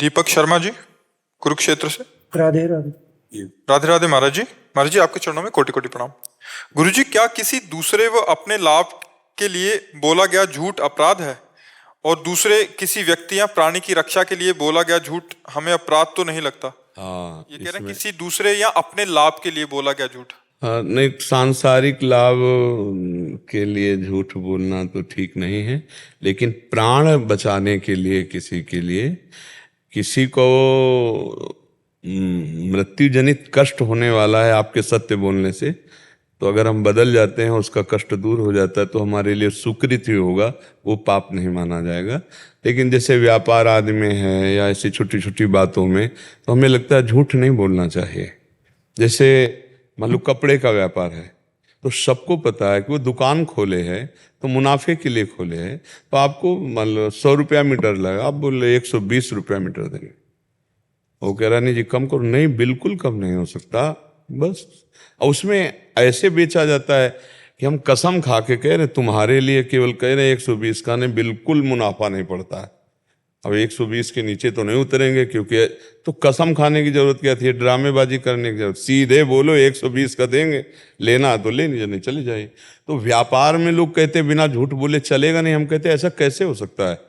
दीपक शर्मा जी, कुरुक्षेत्र से। राधे राधे। राधे राधे महाराज जी। महाराज जी, आपके चरणों में कोटि कोटि प्रणाम। गुरु जी, क्या किसी दूसरे व अपने लाभ के लिए बोला गया झूठ अपराध है, और दूसरे किसी व्यक्ति या प्राणी की रक्षा के लिए बोला गया झूठ हमें अपराध तो नहीं लगता? हाँ, ये कह रहे हैं किसी दूसरे या अपने लाभ के लिए बोला गया झूठ। नहीं, सांसारिक लाभ के लिए झूठ बोलना तो ठीक नहीं है, लेकिन प्राण बचाने के लिए किसी के लिए, किसी को मृत्यु जनित कष्ट होने वाला है आपके सत्य बोलने से, तो अगर हम बदल जाते हैं, उसका कष्ट दूर हो जाता है, तो हमारे लिए सुकृत ही होगा, वो पाप नहीं माना जाएगा। लेकिन जैसे व्यापार आदि में है या ऐसी छोटी छोटी बातों में, तो हमें लगता है झूठ नहीं बोलना चाहिए। जैसे मान लो कपड़े का व्यापार है, तो सबको पता है कि वो दुकान खोले है तो मुनाफे के लिए खोले है, तो आपको मान लो 100 रुपया मीटर लगा, आप बोल रहे 120 रुपया मीटर देंगे। वो कह रहा नहीं जी कम करो, नहीं बिल्कुल कम नहीं हो सकता, बस। और उसमें ऐसे बेचा जाता है कि हम कसम खा के कह रहे तुम्हारे लिए केवल कह रहे 120 का, नहीं बिल्कुल मुनाफा नहीं पड़ता है। अब 120 के नीचे तो नहीं उतरेंगे, क्योंकि तो कसम खाने की जरूरत क्या थी, ड्रामेबाजी करने की जरूरत, सीधे बोलो 120 का देंगे, लेना तो ले, नहीं चले जाइए। तो व्यापार में लोग कहते बिना झूठ बोले चलेगा नहीं, हम कहते ऐसा कैसे हो सकता है,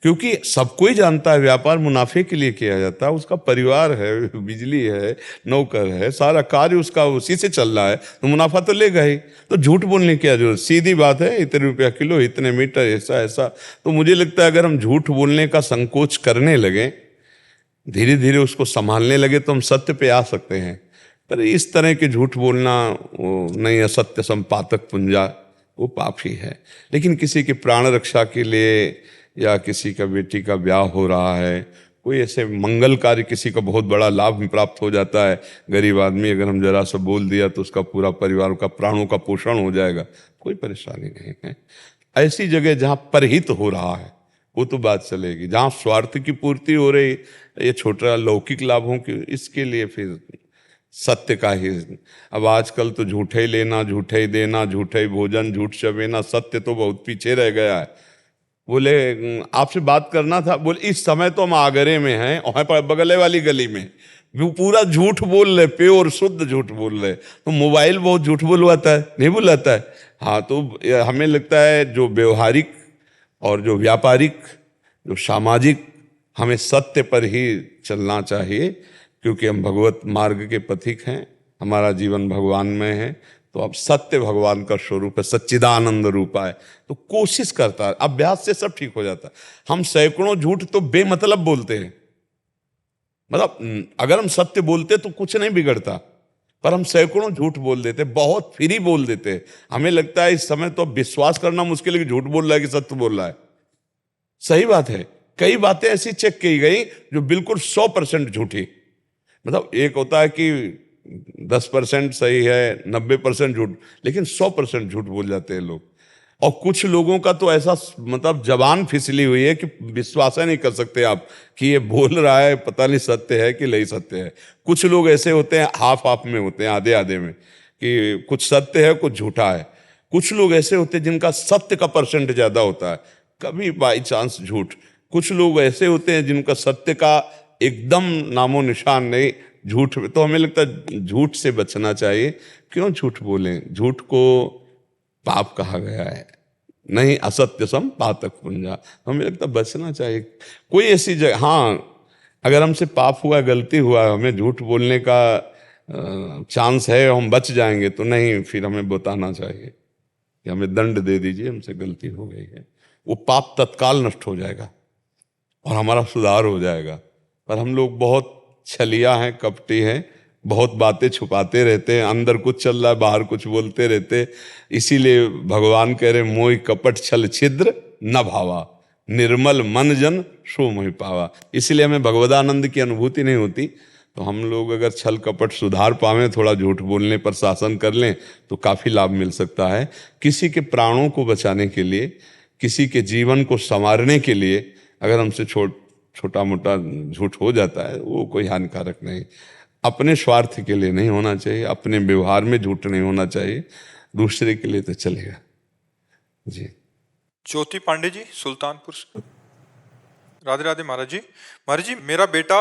क्योंकि सबको ही जानता है व्यापार मुनाफे के लिए किया जाता है, उसका परिवार है, बिजली है, नौकर है, सारा कार्य उसका उसी से चल रहा है, तो मुनाफा तो लेगा ही। तो झूठ बोलने की क्या जरूरत, सीधी बात है, इतने रुपया किलो, इतने मीटर, ऐसा ऐसा। तो मुझे लगता है अगर हम झूठ बोलने का संकोच करने लगे, धीरे धीरे उसको संभालने लगे, तो हम सत्य पे आ सकते हैं। पर इस तरह के झूठ बोलना वो नहीं, असत्य संपातक पुंजा, वो पाप ही है। लेकिन किसी की प्राण रक्षा के लिए, या किसी का बेटी का ब्याह हो रहा है, कोई ऐसे मंगल कार्य, किसी का बहुत बड़ा लाभ प्राप्त हो जाता है, गरीब आदमी अगर हम जरा सा बोल दिया तो उसका पूरा परिवार का प्राणों का पोषण हो जाएगा, कोई परेशानी नहीं है। ऐसी जगह जहाँ परहित हो रहा है वो तो बात चलेगी, जहाँ स्वार्थ की पूर्ति हो रही, ये छोटा लौकिक लाभों की, इसके लिए फिर सत्य का ही। अब आजकल तो झूठे ही लेना, झूठे ही देना, झूठे ही भोजन, झूठ चबेना, सत्य तो बहुत पीछे रह गया है। बोले आपसे बात करना था, बोले इस समय तो हम आगरे में हैं, वहाँ पर बगले वाली गली में, वो पूरा झूठ बोल रहे, प्योर शुद्ध झूठ बोल रहे। तो मोबाइल बहुत झूठ बुलवाता है, नहीं बुलाता है? हाँ, तो हमें लगता है जो व्यवहारिक और जो व्यापारिक, जो सामाजिक, हमें सत्य पर ही चलना चाहिए, क्योंकि हम भगवत मार्ग के पथिक हैं, हमारा जीवन भगवान में है। तो अब सत्य भगवान का स्वरूप है, सच्चिदानंद रूपा है, तो कोशिश करता है, अभ्यास से सब ठीक हो जाता है। हम सैकड़ों झूठ तो बेमतलब बोलते हैं, मतलब अगर हम सत्य बोलते तो कुछ नहीं बिगड़ता, पर हम सैकड़ों झूठ बोल देते, बहुत फ्री बोल देते। हमें लगता है इस समय तो विश्वास करना मुश्किल है कि झूठ बोल रहा है कि सत्य बोल रहा है। सही बात है, कई बातें ऐसी चेक की गई जो बिल्कुल 100% झूठी। मतलब एक होता है कि 10% सही है, 90% झूठ, लेकिन 100% झूठ बोल जाते हैं लोग। और कुछ लोगों का तो ऐसा मतलब जबान फिसली हुई है कि विश्वास नहीं कर सकते आप कि ये बोल रहा है, पता नहीं सत्य है कि नहीं सत्य है। कुछ लोग ऐसे होते हैं, हाफ हाफ में होते हैं, आधे आधे में, कि कुछ सत्य है कुछ झूठा है। कुछ लोग ऐसे होते हैं जिनका सत्य का परसेंट ज्यादा होता है, कभी बाई चांस झूठ। कुछ लोग ऐसे होते हैं जिनका सत्य का एकदम नामो निशान नहीं, झूठ। तो हमें लगता है झूठ से बचना चाहिए। क्यों झूठ बोलें, झूठ को पाप कहा गया है, नहीं असत्य सम पातक पुंजा। तो हमें लगता है बचना चाहिए। कोई ऐसी जगह, हाँ अगर हमसे पाप हुआ, गलती हुआ, हमें झूठ बोलने का चांस है, हम बच जाएंगे, तो नहीं, फिर हमें बताना चाहिए कि हमें दंड दे दीजिए, हमसे गलती हो गई है। वो पाप तत्काल नष्ट हो जाएगा और हमारा सुधार हो जाएगा। पर हम लोग बहुत छलिया हैं, कपटी हैं, बहुत बातें छुपाते रहते हैं, अंदर कुछ चल रहा है, बाहर कुछ बोलते रहते। इसीलिए भगवान कह रहे मोहि कपट छल छिद्र न भावा, निर्मल मन जन सो मोहि पावा। इसलिए हमें भगवदानंद की अनुभूति नहीं होती। तो हम लोग अगर छल कपट सुधार पावें, थोड़ा झूठ बोलने पर शासन कर लें, तो काफ़ी लाभ मिल सकता है। किसी के प्राणों को बचाने के लिए, किसी के जीवन को संवारने के लिए अगर हमसे छोटा मोटा झूठ हो जाता है, वो कोई हानिकारक नहीं। अपने स्वार्थ के लिए नहीं होना चाहिए, अपने व्यवहार में झूठ नहीं होना चाहिए, दूसरे के लिए तो चलेगा जी। ज्योति पांडे जी, सुल्तानपुर से। राधे राधे महाराज जी। महाराज जी, मेरा बेटा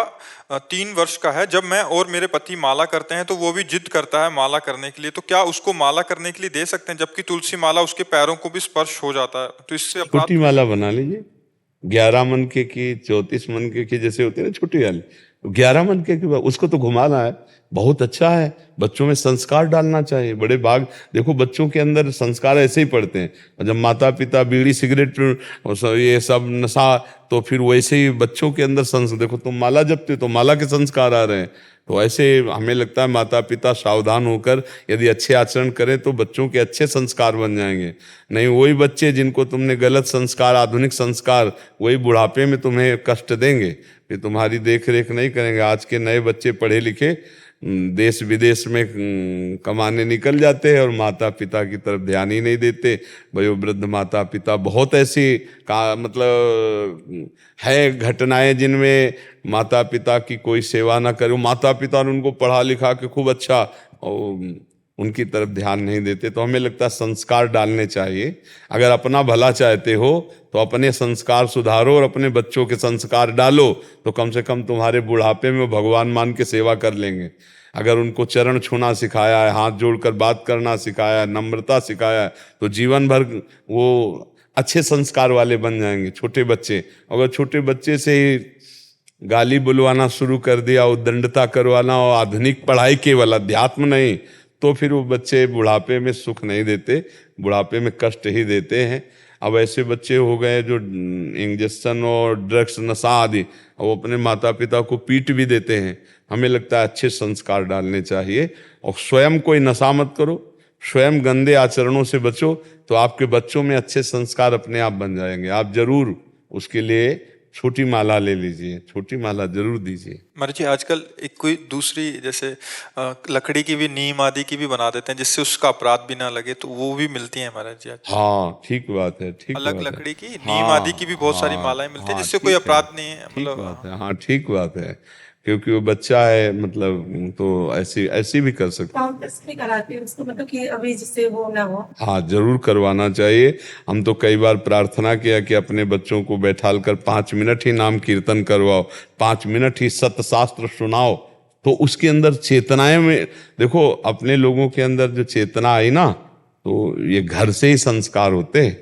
3 वर्ष का है। जब मैं और मेरे पति माला करते हैं तो वो भी जिद करता है माला करने के लिए, तो क्या उसको माला करने के लिए दे सकते हैं, जबकि तुलसी माला उसके पैरों को भी स्पर्श हो जाता है, तो इससे अपराध छोटी माला बना लीजिए, 11 मन की 34 मन की जैसे होती है ना छोटी वाली, 11 मन की उसको तो घुमाना है, बहुत अच्छा है। बच्चों में संस्कार डालना चाहिए, बड़े भाग देखो बच्चों के अंदर संस्कार ऐसे ही पड़ते हैं। और जब माता पिता बीड़ी सिगरेट और ये सब नशा, तो फिर वैसे ही बच्चों के अंदर संस्कार, देखो तुम माला जपते हो तो माला के संस्कार आ रहे हैं। तो ऐसे हमें लगता है माता पिता सावधान होकर यदि अच्छे आचरण करें तो बच्चों के अच्छे संस्कार बन जाएंगे। नहीं वही बच्चे जिनको तुमने गलत संस्कार, आधुनिक संस्कार, वही बुढ़ापे में तुम्हें कष्ट देंगे, फिर तुम्हारी देख रेख नहीं करेंगे। आज के नए बच्चे पढ़े लिखे देश विदेश में कमाने निकल जाते हैं और माता पिता की तरफ ध्यान ही नहीं देते। वयोवृद्ध माता पिता, बहुत ऐसी का मतलब है घटनाएं जिनमें माता पिता की कोई सेवा ना करे, माता पिता ने उनको पढ़ा लिखा के खूब अच्छा और उनकी तरफ ध्यान नहीं देते। तो हमें लगता है संस्कार डालने चाहिए। अगर अपना भला चाहते हो तो अपने संस्कार सुधारो और अपने बच्चों के संस्कार डालो, तो कम से कम तुम्हारे बुढ़ापे में भगवान मान के सेवा कर लेंगे। अगर उनको चरण छूना सिखाया है, हाथ जोड़कर बात करना सिखाया है, नम्रता सिखाया है, तो जीवन भर वो अच्छे संस्कार वाले बन जाएंगे। छोटे बच्चे, अगर छोटे बच्चे से ही गाली बुलवाना शुरू कर दिया, उद्दंडता करवाना और आधुनिक पढ़ाई केवल अध्यात्म नहीं, तो फिर वो बच्चे बुढ़ापे में सुख नहीं देते, बुढ़ापे में कष्ट ही देते हैं। अब ऐसे बच्चे हो गए जो इंजेक्शन और ड्रग्स नशा आदि, वो अपने माता पिता को पीट भी देते हैं। हमें लगता है अच्छे संस्कार डालने चाहिए और स्वयं कोई नशा मत करो, स्वयं गंदे आचरणों से बचो, तो आपके बच्चों में अच्छे संस्कार अपने आप बन जाएंगे। आप जरूर उसके लिए छोटी माला ले लीजिए, छोटी माला जरूर दीजिए। महाराज जी, आजकल एक कोई दूसरी जैसे लकड़ी की भी, नीम आदि की भी बना देते हैं जिससे उसका अपराध भी ना लगे, तो वो भी मिलती है महाराज जी आजकल। हाँ ठीक बात है, ठीक अलग बात है। लकड़ी की, नीम आदि की हाँ भी बहुत सारी हाँ मालाएं मिलती है हाँ जिससे कोई ठीक है, अपराध नहीं है, ठीक मतलब बात है, हाँ ठीक बात है। क्योंकि वो बच्चा है मतलब, तो ऐसी ऐसी भी कर सकते। काम टेस्ट भी कराती है उसको, मतलब कि अभी जिससे वो ना हो। हाँ जरूर करवाना चाहिए। हम तो कई बार प्रार्थना किया कि अपने बच्चों को बैठाल कर 5 मिनट ही नाम कीर्तन करवाओ, 5 मिनट ही सत्य शास्त्र सुनाओ, तो उसके अंदर चेतनाएं में देखो, अपने लोगों के अंदर जो चेतना आई ना, तो ये घर से ही संस्कार होते हैं।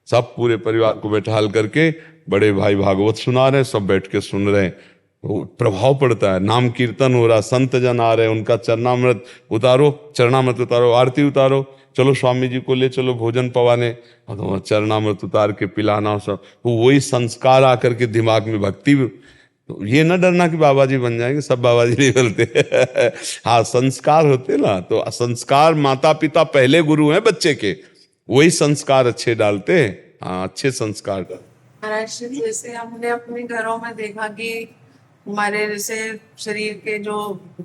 सब पूरे परिवार को बैठाल करके बड़े भाई भागवत सुना रहे हैं, सब बैठ के सुन रहे हैं, तो प्रभाव पड़ता है। नाम कीर्तन हो रहा, संत जन आ रहे हैं, उनका चरणामृत उतारो, चरणामृत उतारो, आरती उतारो, चलो स्वामी जी को ले चलो भोजन पवाने, और तो चरणामृत उतार के पिलाना, सब तो वही संस्कार आकर के दिमाग में भक्ति। तो ये न डरना कि बाबा जी बन जाएंगे, सब बाबा जी नहीं बोलते हाँ संस्कार होते ना, तो संस्कार माता पिता पहले गुरु हैं बच्चे के, वही संस्कार अच्छे डालते हैं। हाँ अच्छे संस्कार डालते। महाराज जी, जैसे हमने अपने घरों में देखा कि हमारे जैसे शरीर के जो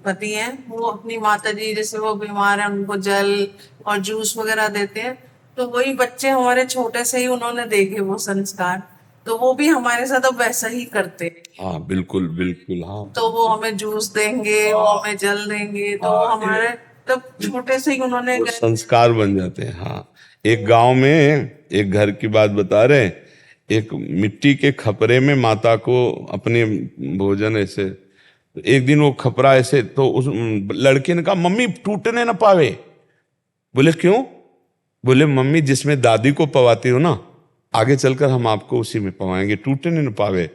पति हैं वो अपनी माता जी जैसे वो बीमार है उनको जल और जूस वगैरह देते हैं, तो वही बच्चे हमारे छोटे से ही उन्होंने देखे वो संस्कार, तो वो भी हमारे साथ अब वैसा ही करते हैं। हाँ बिल्कुल बिल्कुल, हाँ तो वो हमें जूस देंगे, वो हमें जल देंगे, तो वो हमारे तब छोटे से ही उन्होंने वो संस्कार बन जाते हैं। हाँ एक गांव में एक घर की बात बता रहे हैं, एक मिट्टी के खपरे में माता को अपने भोजन ऐसे, तो एक दिन वो खपरा ऐसे, तो उस लड़के ने कहा मम्मी टूटने ना पावे। बोले क्यों? बोले मम्मी जिसमें दादी को पवाती हो ना, आगे चलकर हम आपको उसी में पवाएंगे, टूटने ना पावे।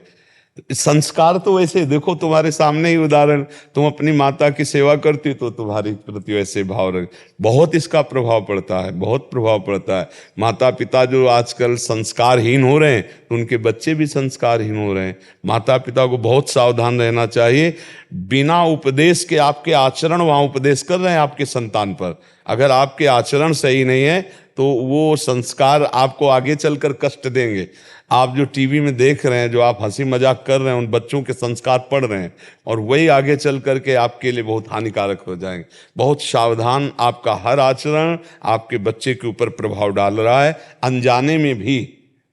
संस्कार तो वैसे देखो तुम्हारे सामने ही उदाहरण, तुम अपनी माता की सेवा करती तो तुम्हारी प्रति वैसे भाव रख, बहुत इसका प्रभाव पड़ता है, बहुत प्रभाव पड़ता है। माता पिता जो आजकल संस्कारहीन हो रहे हैं तो उनके बच्चे भी संस्कारहीन हो रहे हैं। माता पिता को बहुत सावधान रहना चाहिए। बिना उपदेश के आपके आचरण वहां उपदेश कर रहे हैं आपके संतान पर, अगर आपके आचरण सही नहीं है तो वो संस्कार आपको आगे चलकर कष्ट देंगे। आप जो टीवी में देख रहे हैं, जो आप हंसी मजाक कर रहे हैं, उन बच्चों के संस्कार पढ़ रहे हैं और वही आगे चल करके आपके लिए बहुत हानिकारक हो जाएंगे। बहुत सावधान, आपका हर आचरण आपके बच्चे के ऊपर प्रभाव डाल रहा है, अनजाने में भी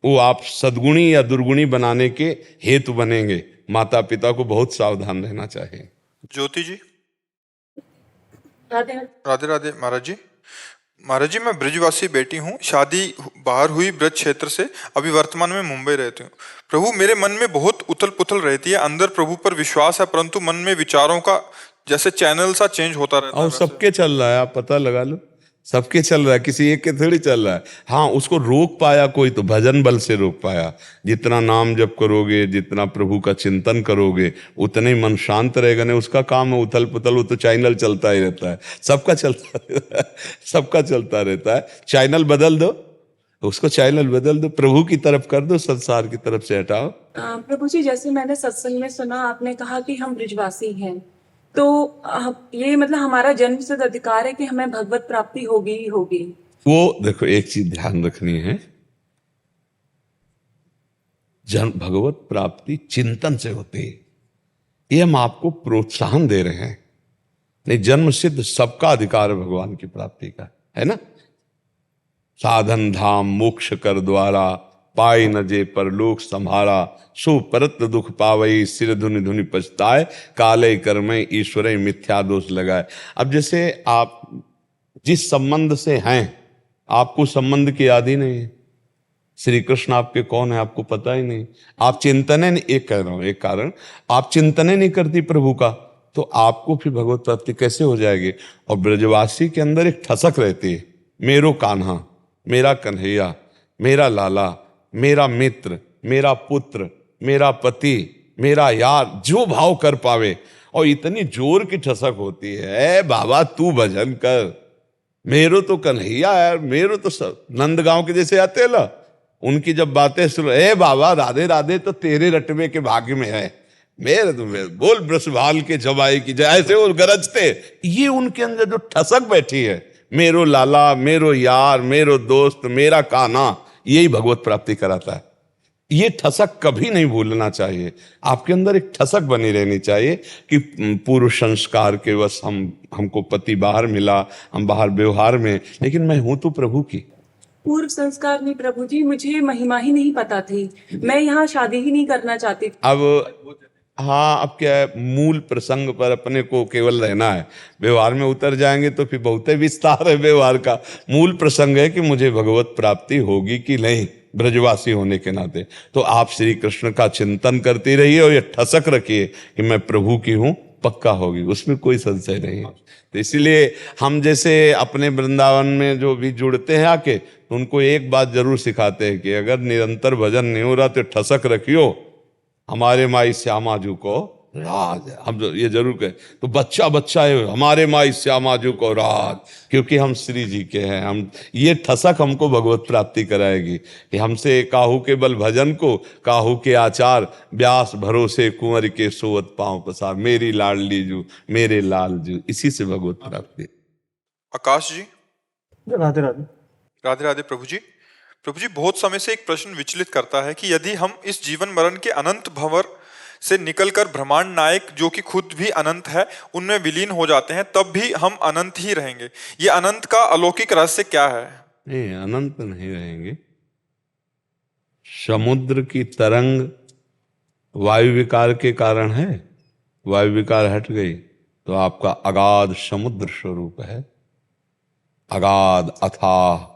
वो आप सद्गुणी या दुर्गुणी बनाने के हेतु बनेंगे। माता पिता को बहुत सावधान रहना चाहिए। ज्योति जी। राधे राधे राधे महाराज जी। महाराज जी, मैं ब्रिजवासी बेटी हूँ। शादी बाहर हुई ब्रज क्षेत्र से, अभी वर्तमान में मुंबई रहती हूँ। प्रभु, मेरे मन में बहुत उथल पुथल रहती है। अंदर प्रभु पर विश्वास है, परंतु मन में विचारों का जैसे चैनल सा चेंज होता रहता है और सबके चल रहा है, आप पता लगा लो, सबके चल रहा है, किसी एक के थोड़ी चल रहा है। हाँ, उसको रोक पाया कोई तो भजन बल से रोक पाया। जितना नाम जप करोगे, जितना प्रभु का चिंतन करोगे, उतने ही मन शांत रहेगा। नहीं उसका काम है उथल पुथल, वो तो चैनल चलता ही रहता है, सबका चलता रहता है, सबका चलता रहता है। चैनल बदल दो, उसको चैनल बदल दो, प्रभु की तरफ कर दो, संसार की तरफ से हटाओ। प्रभु जी, जैसे मैंने सत्संग में सुना, आपने कहा कि हम ब्रिजवासी हैं, तो ये मतलब हमारा जन्मसिद्ध अधिकार है कि हमें भगवत प्राप्ति होगी ही होगी। वो देखो, एक चीज ध्यान रखनी है, भगवत प्राप्ति चिंतन से होती है। ये हम आपको प्रोत्साहन दे रहे हैं। नहीं, जन्म सिद्ध सबका अधिकार है भगवान की प्राप्ति का, है ना। साधन धाम मोक्ष कर द्वारा, पाई न जे परलोक संहारा, सो परत दुख पावई, सिर धुनि धुनि पछताए, काले कर्मे ईश्वर मिथ्या दोष लगाए। अब जैसे आप जिस संबंध से हैं, आपको संबंध की याद ही नहीं है। श्री कृष्ण आपके कौन है आपको पता ही नहीं। आप चिंतने नहीं, एक कह रहा हूं, एक कारण, आप चिंतने नहीं करती प्रभु का, तो आपको फिर भगवत प्राप्ति कैसे हो जाएगी। और ब्रजवासी के अंदर एक ठसक रहती है, मेरो कान्हा, मेरा कन्हैया, मेरा लाला, मेरा मित्र, मेरा पुत्र, मेरा पति, मेरा यार, जो भाव कर पावे। और इतनी जोर की ठसक होती है, बाबा तू भजन कर, मेरो तो कन्हैया है, मेरो तो सब नंदगांव के जैसे आते हैं ना, उनकी जब बातें सुनो, ए बाबा राधे राधे तो तेरे रटवे के भाग्य में है, मेरे तुम्हें बोल ब्रसभाल के जवाई की जय, ऐसे वो गरजते। ये उनके अंदर जो ठसक बैठी है, मेरो लाला, मेरो यार, मेरो दोस्त, मेरा कान्हा, यही भगवत प्राप्ति कराता है। ये ठसक कभी नहीं भूलना चाहिए। आपके अंदर एक ठसक बनी रहनी चाहिए कि पूर्व संस्कार के बस हमको पति बाहर मिला, हम बाहर व्यवहार में, लेकिन मैं हूं तो प्रभु की। पूर्व संस्कार नहीं प्रभु जी, मुझे महिमा ही नहीं पता थी, मैं यहाँ शादी ही नहीं करना चाहती थी। अब हाँ, अब क्या है, मूल प्रसंग पर अपने को केवल रहना है। व्यवहार में उतर जाएंगे तो फिर बहुत विस्तार है व्यवहार का। मूल प्रसंग है कि मुझे भगवत प्राप्ति होगी कि नहीं, ब्रजवासी होने के नाते। तो आप श्री कृष्ण का चिंतन करती रहिए और ये ठसक रखिए कि मैं प्रभु की हूं, पक्का होगी, उसमें कोई संशय नहीं है। तो इसीलिए हम जैसे अपने वृंदावन में जो भी जुड़ते हैं आके, तो उनको एक बात जरूर सिखाते हैं कि अगर निरंतर भजन नहीं हो रहा तो ठसक रखियो, हमारे माई श्यामा जू को राज। हम ये जरूर कहें, तो बच्चा बच्चा है, हमारे माई श्यामा जू को राज, क्योंकि हम श्री जी के हैं। हम ये ठसक हमको भगवत प्राप्ति कराएगी कि हमसे काहू के बल भजन को, काहू के आचार, व्यास भरोसे कुंवर के सोवत पांव पसार, मेरी लाडली जू, मेरे लाल जू, इसी से भगवत प्राप्ति। आकाश जी, राधे राधे। राधे राधे प्रभु जी। प्रभु जी, बहुत समय से एक प्रश्न विचलित करता है कि यदि हम इस जीवन मरण के अनंत भंवर से निकलकर ब्रह्मांड नायक, जो कि खुद भी अनंत है, उनमें विलीन हो जाते हैं, तब भी हम अनंत ही रहेंगे। ये अनंत का अलौकिक रहस्य क्या है? नहीं, अनंत नहीं रहेंगे। समुद्र की तरंग वायु विकार के कारण है, वायु विकार हट गई तो आपका अगाध समुद्र स्वरूप है, अगाध अथाह,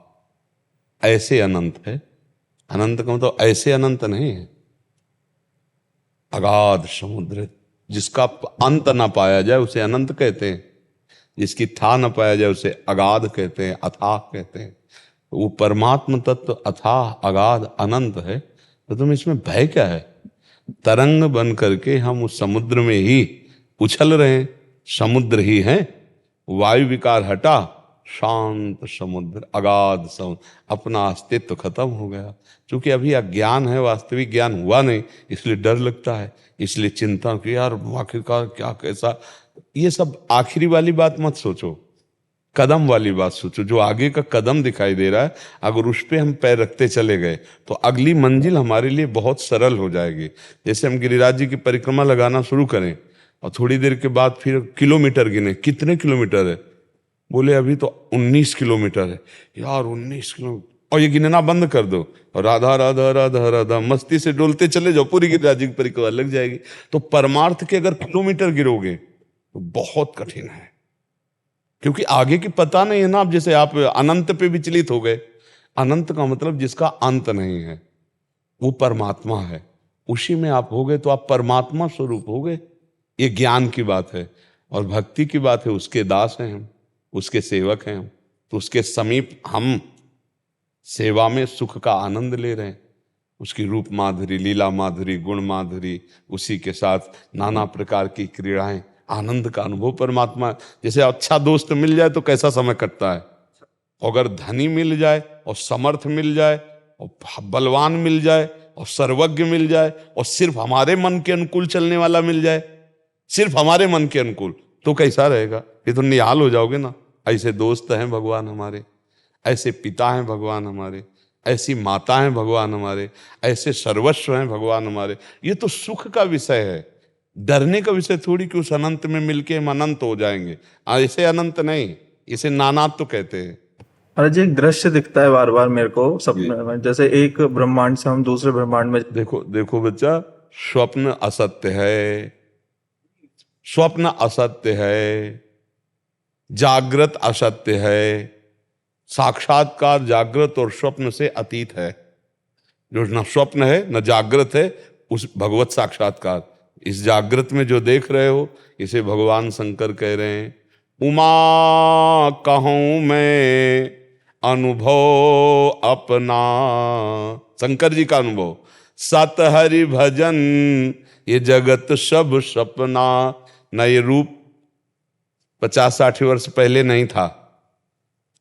ऐसे अनंत है। अनंत का मतलब ऐसे अनंत नहीं है, अगाध समुद्र, जिसका अंत ना पाया जाए उसे अनंत कहते हैं, जिसकी था न पाया जाए उसे अगाध कहते हैं, अथाह कहते हैं। तो वो परमात्म तत्व अथाह अगाध अनंत है, तो तुम इसमें भय क्या है? तरंग बन करके हम उस समुद्र में ही उछल रहे हैं, समुद्र ही है। वायु विकार हटा, शांत समुद्र, अगाध समुद्र, अपना अस्तित्व खत्म हो गया। क्योंकि अभी अज्ञान है, वास्तविक ज्ञान हुआ नहीं, इसलिए डर लगता है, इसलिए चिंता कि यार आखिरकार क्या कैसा। ये सब आखिरी वाली बात मत सोचो, कदम वाली बात सोचो। जो आगे का कदम दिखाई दे रहा है, अगर उस पर हम पैर रखते चले गए तो अगली मंजिल हमारे लिए बहुत सरल हो जाएगी। जैसे हम गिरिराज जी की परिक्रमा लगाना शुरू करें और थोड़ी देर के बाद फिर किलोमीटर गिने, कितने किलोमीटर है, बोले अभी तो 19 किलोमीटर है। यार 19 किलोमीटर, और ये गिनना बंद कर दो और राधा राधा राधा राधा मस्ती से डोलते चले जाओ, पूरी गिरिराज जी की परिक्रमा लग जाएगी। तो परमार्थ के अगर किलोमीटर गिरोगे तो बहुत कठिन है, क्योंकि आगे की पता नहीं है ना। अब जैसे आप अनंत पे विचलित हो गए, अनंत का मतलब जिसका अंत नहीं है, वो परमात्मा है, उसी में आप हो गए तो आप परमात्मा स्वरूप हो गए। ये ज्ञान की बात है। और भक्ति की बात है, उसके दास हैं हम, उसके सेवक हैं हम, तो उसके समीप हम सेवा में सुख का आनंद ले रहे हैं। उसकी रूप माधुरी, लीला माधुरी, गुण माधुरी, उसी के साथ नाना प्रकार की क्रीड़ाएं, आनंद का अनुभव परमात्मा। जैसे अच्छा दोस्त मिल जाए तो कैसा समय कटता है, अगर धनी मिल जाए और समर्थ मिल जाए और बलवान मिल जाए और सर्वज्ञ मिल जाए और सिर्फ हमारे मन के अनुकूल चलने वाला मिल जाए, सिर्फ हमारे मन के अनुकूल, तो कैसा रहेगा? ये तो निहाल हो जाओगे ना। ऐसे दोस्त हैं भगवान हमारे, ऐसे पिता हैं भगवान हमारे, ऐसी माता हैं भगवान हमारे, ऐसे सर्वस्व हैं भगवान हमारे। ये तो सुख का विषय है, डरने का विषय थोड़ी कि उस अनंत में मिलके हम अनंत हो जाएंगे। ऐसे अनंत नहीं, इसे नानात्व तो कहते हैं। महाराज जी, एक दृश्य दिखता है बार बार मेरे को सपने में, जैसे एक ब्रह्मांड से हम दूसरे ब्रह्मांड में। देखो देखो बच्चा, स्वप्न असत्य है, स्वप्न असत्य है, जागृत असत्य है, साक्षात्कार जागृत और स्वप्न से अतीत है। जो न स्वप्न है न जागृत है, उस भगवत साक्षात्कार, इस जागृत में जो देख रहे हो, इसे भगवान शंकर कह रहे हैं, उमा कहूं मैं अनुभव अपना। शंकर जी का अनुभव, सत हरि भजन ये जगत सब सपना। न ये रूप 50-60 वर्ष पहले नहीं था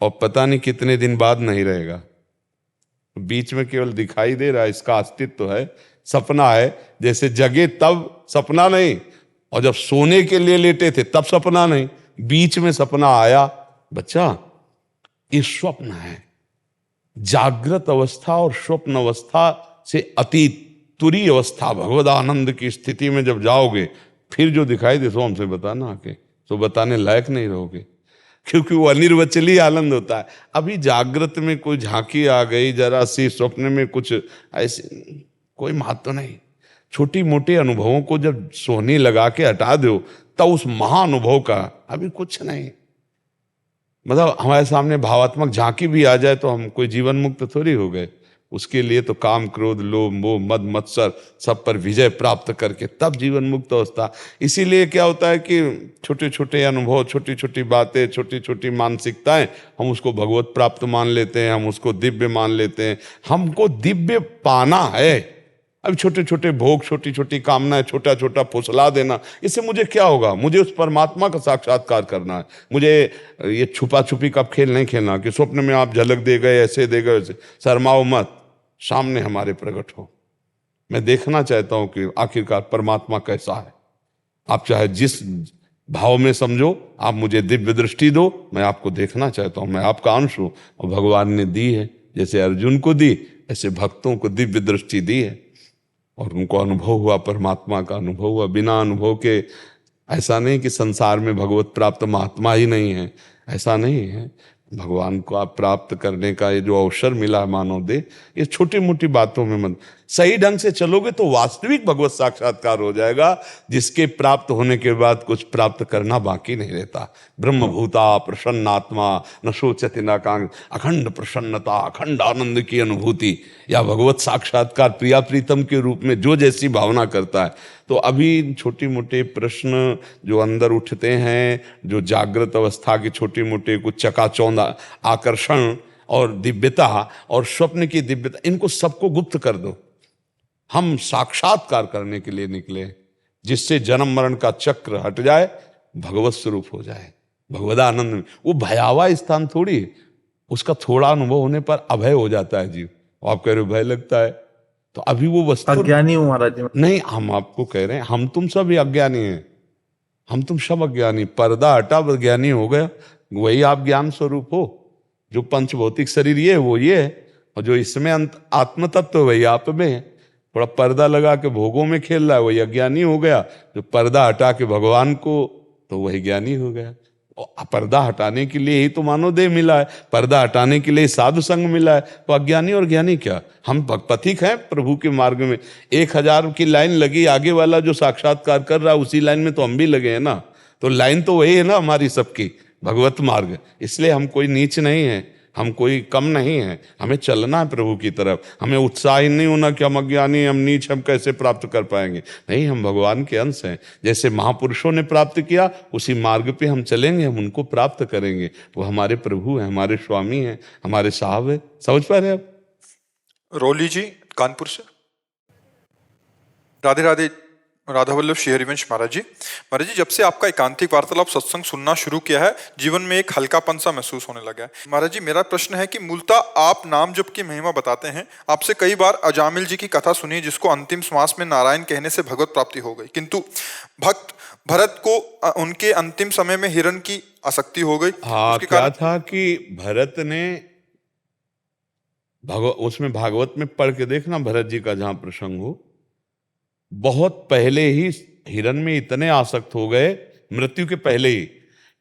और पता नहीं कितने दिन बाद नहीं रहेगा। बीच में केवल दिखाई दे रहा है, इसका अस्तित्व है, सपना है। जैसे जगे तब सपना नहीं, और जब सोने के लिए लेटे थे तब सपना नहीं, बीच में सपना आया। बच्चा, ये स्वप्न है। जागृत अवस्था और स्वप्न अवस्था से अतीत तुरी अवस्था, भगवद आनंद की स्थिति में जब जाओगे, फिर जो दिखाई दे सो हमसे बताना आके, तो बताने लायक नहीं रहोगे, क्योंकि वो अनिर्वचनीय आनंद होता है। अभी जागृत में कोई झांकी आ गई जरा सी, स्वप्न में कुछ ऐसे कोई महत्व नहीं। छोटी मोटी अनुभवों को जब सोनी लगा के हटा दो, तब उस महाअनुभव का अभी कुछ नहीं। मतलब हमारे सामने भावात्मक झांकी भी आ जाए तो हम कोई जीवन मुक्त थोड़ी हो गए। उसके लिए तो काम, क्रोध, लोभ, मोह, मद, मत्सर सब पर विजय प्राप्त करके तब जीवन मुक्त अवस्था। इसीलिए क्या होता है कि छोटे छोटे अनुभव, छोटी छोटी बातें, छोटी छोटी मानसिकताएं, हम उसको भगवत प्राप्त मान लेते हैं, हम उसको दिव्य मान लेते हैं। हमको दिव्य पाना है। अब छोटे छोटे भोग, छोटी छोटी कामनाएं, छोटा छोटा फुसला देना, इससे मुझे क्या होगा? मुझे उस परमात्मा का साक्षात्कार करना है। मुझे ये छुपा छुपी का खेल नहीं खेलना कि स्वप्न में आप झलक दे गए, ऐसे दे गए, ऐसे। शर्माओ मत, सामने हमारे प्रकट हो। मैं देखना चाहता हूं कि आखिरकार परमात्मा कैसा है। आप चाहे जिस भाव में समझो, आप मुझे दिव्य दृष्टि दो, मैं आपको देखना चाहता हूं। मैं आपका अंश हूं और भगवान ने दी है। जैसे अर्जुन को दी, ऐसे भक्तों को दिव्य दृष्टि दी है और उनको अनुभव हुआ, परमात्मा का अनुभव हुआ। बिना अनुभव के ऐसा नहीं कि संसार में भगवत प्राप्त महात्मा ही नहीं है, ऐसा नहीं है। भगवान को आप प्राप्त करने का ये जो अवसर मिला है मानव दे, ये छोटी मोटी बातों में मत, सही ढंग से चलोगे तो वास्तविक भगवत साक्षात्कार हो जाएगा, जिसके प्राप्त होने के बाद कुछ प्राप्त करना बाकी नहीं रहता। ब्रह्मभूता प्रसन्नात्मा न सोचति न कांग, अखंड प्रसन्नता, अखंड आनंद की अनुभूति या भगवत साक्षात्कार प्रिया प्रीतम के रूप में जो जैसी भावना करता है। तो अभी छोटी मोटे प्रश्न जो अंदर उठते हैं, जो जागृत अवस्था के छोटे मोटे कुछ चकाचौंध आकर्षण और दिव्यता और स्वप्न की दिव्यता, इनको सबको गुप्त कर दो। हम साक्षात्कार करने के लिए निकले, जिससे जन्म मरण का चक्र हट जाए, भगवत स्वरूप हो जाए, भगवदानंद में। वो भयावह स्थान थोड़ी, उसका थोड़ा अनुभव होने पर अभय हो जाता है जीव। आप कह रहे हो भय लगता है, तो अभी वो वस्तु अज्ञानी हूँ महाराज जी। नहीं, हम आपको कह रहे हैं, हम तुम सब अज्ञानी हैं, हम तुम सब अज्ञानी। पर्दा हटा, ज्ञानी हो गया, वही आप ज्ञान स्वरूप हो। जो पंच भौतिक शरीर ये है वो ये है, और जो इसमें आत्म तत्व वही आप में है। थोड़ा पर्दा लगा के भोगों में खेल रहा है, वही अज्ञानी हो गया। जो पर्दा हटा के भगवान को, तो वही ज्ञानी हो गया। और पर्दा हटाने के लिए ही तो मानव देह मिला है, पर्दा हटाने के लिए साधु संग मिला है। तो अज्ञानी और ज्ञानी क्या? हम पथिक हैं प्रभु के मार्ग में। 1000 की लाइन लगी, आगे वाला जो साक्षात्कार कर रहा है उसी लाइन में तो हम भी लगे हैं ना। तो लाइन तो वही है ना हमारी सबकी, भगवत मार्ग। इसलिए हम कोई नीच नहीं है, हम कोई कम नहीं है, हमें चलना है प्रभु की तरफ। हमें उत्साही नहीं होना कि हम अज्ञानी, हम नीच, हम कैसे प्राप्त कर पाएंगे। नहीं, हम भगवान के अंश हैं। जैसे महापुरुषों ने प्राप्त किया उसी मार्ग पे हम चलेंगे, हम उनको प्राप्त करेंगे। वो हमारे प्रभु हैं, हमारे स्वामी हैं, हमारे साहब हैं। समझ पा रहे हैं आप? रोली जी कानपुर से। राधे राधे। राधा वल्लभ श्री हरिवंश महाराज जी। महाराज जी, जब से आपका एकांतिक वार्तालाप सत्संग सुनना शुरू किया है, जीवन में एक हल्कापन सा महसूस होने लगा है। महाराज जी, मेरा प्रश्न है कि मूलतः आप नाम जप की महिमा बताते हैं। आपसे कई बार अजामिल जी की कथा सुनी, जिसको अंतिम श्वास में नारायण कहने से भगवत प्राप्ति हो गई, किंतु भक्त भरत को उनके अंतिम समय में हिरण की आसक्ति हो गई। हाँ, क्या था कि भरत ने उसमें भागवत में पढ़ के देखना, भरत जी का जहां प्रसंग हो, बहुत पहले ही हिरण में इतने आसक्त हो गए, मृत्यु के पहले ही,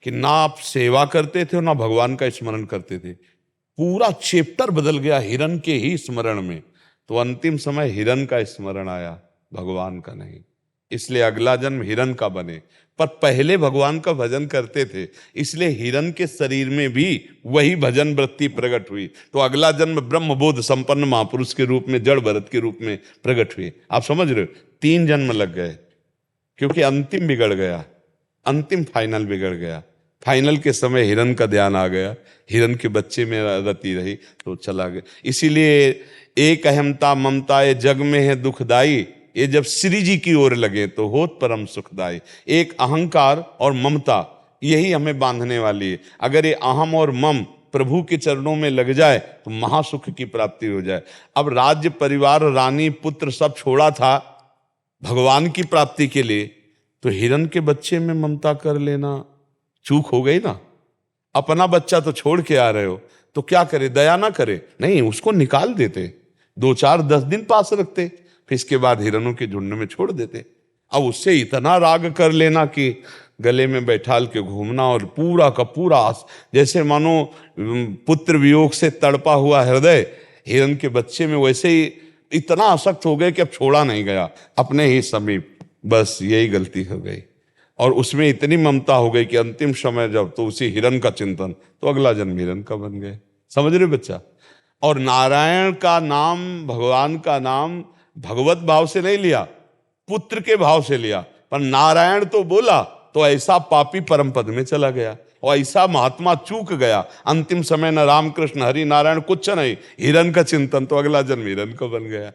कि ना आप सेवा करते थे और ना भगवान का स्मरण करते थे। पूरा चैप्टर बदल गया हिरण के ही स्मरण में। तो अंतिम समय हिरण का स्मरण आया, भगवान का नहीं। इसलिए अगला जन्म हिरण का बने, पर पहले भगवान का भजन करते थे, इसलिए हिरण के शरीर में भी वही भजन वृत्ति प्रकट हुई। तो अगला जन्म ब्रह्मबोध संपन्न महापुरुष के रूप में, जड़ भरत के रूप में प्रकट हुए। आप समझ रहे हो? 3 जन्म लग गए, क्योंकि अंतिम बिगड़ गया, अंतिम फाइनल बिगड़ गया। फाइनल के समय हिरण का ध्यान आ गया, हिरण के बच्चे में रति रही तो चला गया। इसीलिए एक अहमता ममता ये जग में है दुखदाई, ये जब श्री जी की ओर लगे तो होत परम सुखदाई। एक अहंकार और ममता यही हमें बांधने वाली है। अगर ये अहम और मम प्रभु के चरणों में लग जाए तो महासुख की प्राप्ति हो जाए। अब राज्य परिवार रानी पुत्र सब छोड़ा था भगवान की प्राप्ति के लिए, तो हिरण के बच्चे में ममता कर लेना चूक हो गई ना। अपना बच्चा तो छोड़ के आ रहे हो, तो क्या करे? दया ना करे? नहीं, उसको निकाल देते, 2 4 10 दिन पास रखते, फिर इसके बाद हिरणों के झुंड में छोड़ देते। अब उससे इतना राग कर लेना कि गले में बैठाल के घूमना, और पूरा का पूरा जैसे मानो पुत्र वियोग से तड़पा हुआ हृदय हिरण के बच्चे में, वैसे ही इतना आसक्त हो गए कि अब छोड़ा नहीं गया अपने ही समीप। बस यही गलती हो गई, और उसमें इतनी ममता हो गई कि अंतिम समय जब, तो उसी हिरण का चिंतन, तो अगला जन्म हिरण का बन गए। समझ रहे बच्चा? और नारायण का नाम, भगवान का नाम भगवत भाव से नहीं लिया, पुत्र के भाव से लिया। पर नारायण तो बोला तो ऐसा पापी परम पद में चला गया, और ऐसा महात्मा चूक गया। अंतिम समय न रामकृष्ण हरि नारायण कुछ नहीं, हिरण का चिंतन, तो अगला जन्म हिरण का बन गया।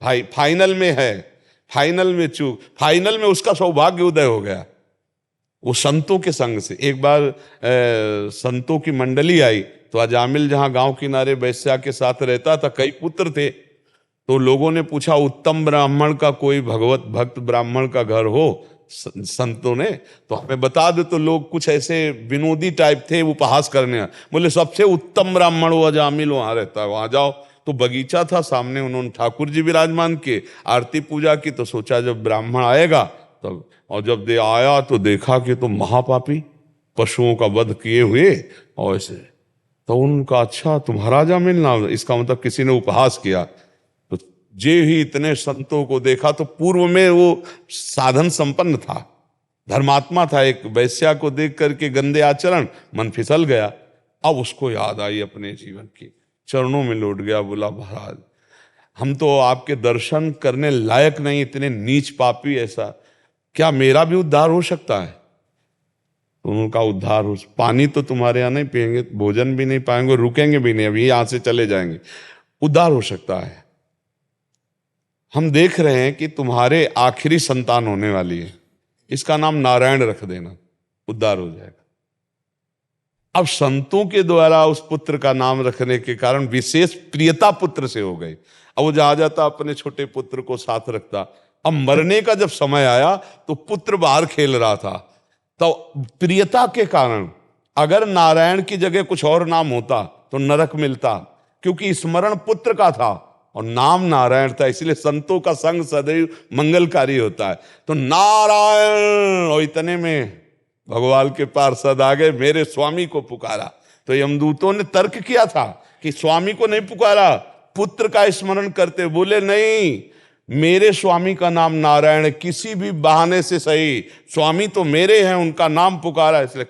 भाई फाइनल में है, फाइनल में चूक, फाइनल में उसका सौभाग्य उदय हो गया वो संतों के संग से। एक बार संतों की मंडली आई, तो अजामिल जहां गांव किनारे वैश्या के साथ रहता था, कई पुत्र थे। तो लोगों ने पूछा, उत्तम ब्राह्मण का कोई भगवत भक्त ब्राह्मण का घर हो? संतों ने तो हमें बता दे। तो लोग कुछ ऐसे विनोदी टाइप थे, उपहास करने। बोले सबसे उत्तम ब्राह्मण वो अजामिल वहां रहता है, वहां जाओ। तो बगीचा था सामने, उन्होंने ठाकुर जी विराजमान के आरती पूजा की। तो सोचा जब ब्राह्मण आएगा तब, और जब दे आया तो देखा कि तो महापापी, पशुओं का वध किए हुए और ऐसे। तो उनका, अच्छा तुम्हारा अजामिल नाम, इसका मतलब किसी ने उपहास किया। तो जे ही इतने संतों को देखा, तो पूर्व में वो साधन संपन्न था, धर्मात्मा था, एक वैश्या को देख करके गंदे आचरण, मन फिसल गया। अब उसको याद आई अपने जीवन की, चरणों में लौट गया, बोला महाराज हम तो आपके दर्शन करने लायक नहीं, इतने नीच पापी, ऐसा क्या मेरा भी उद्धार हो सकता है? तो उनका उद्धार हो, पानी तो तुम्हारे यहाँ नहीं पिएंगे, भोजन भी नहीं पाएंगे, रुकेंगे भी नहीं, अभी यहां से चले जाएंगे, उद्धार हो सकता है। हम देख रहे हैं कि तुम्हारे आखिरी संतान होने वाली है, इसका नाम नारायण रख देना, उद्धार हो जाएगा। अब संतों के द्वारा उस पुत्र का नाम रखने के कारण विशेष प्रियता पुत्र से हो गई। अब वो जहां जाता अपने छोटे पुत्र को साथ रखता। अब मरने का जब समय आया तो पुत्र बाहर खेल रहा था, तो प्रियता के कारण अगर नारायण की जगह कुछ और नाम होता तो नरक मिलता, क्योंकि स्मरण पुत्र का था और नाम नारायण था। इसलिए संतों का संग सदैव मंगलकारी होता है। तो नारायण, और इतने में भगवान के पार्षद आ गए, मेरे स्वामी को पुकारा। तो यमदूतों ने तर्क किया था कि स्वामी को नहीं पुकारा, पुत्र का स्मरण करते। बोले नहीं, मेरे स्वामी का नाम नारायण है, किसी भी बहाने से सही, स्वामी तो मेरे हैं, उनका नाम पुकारा। इसलिए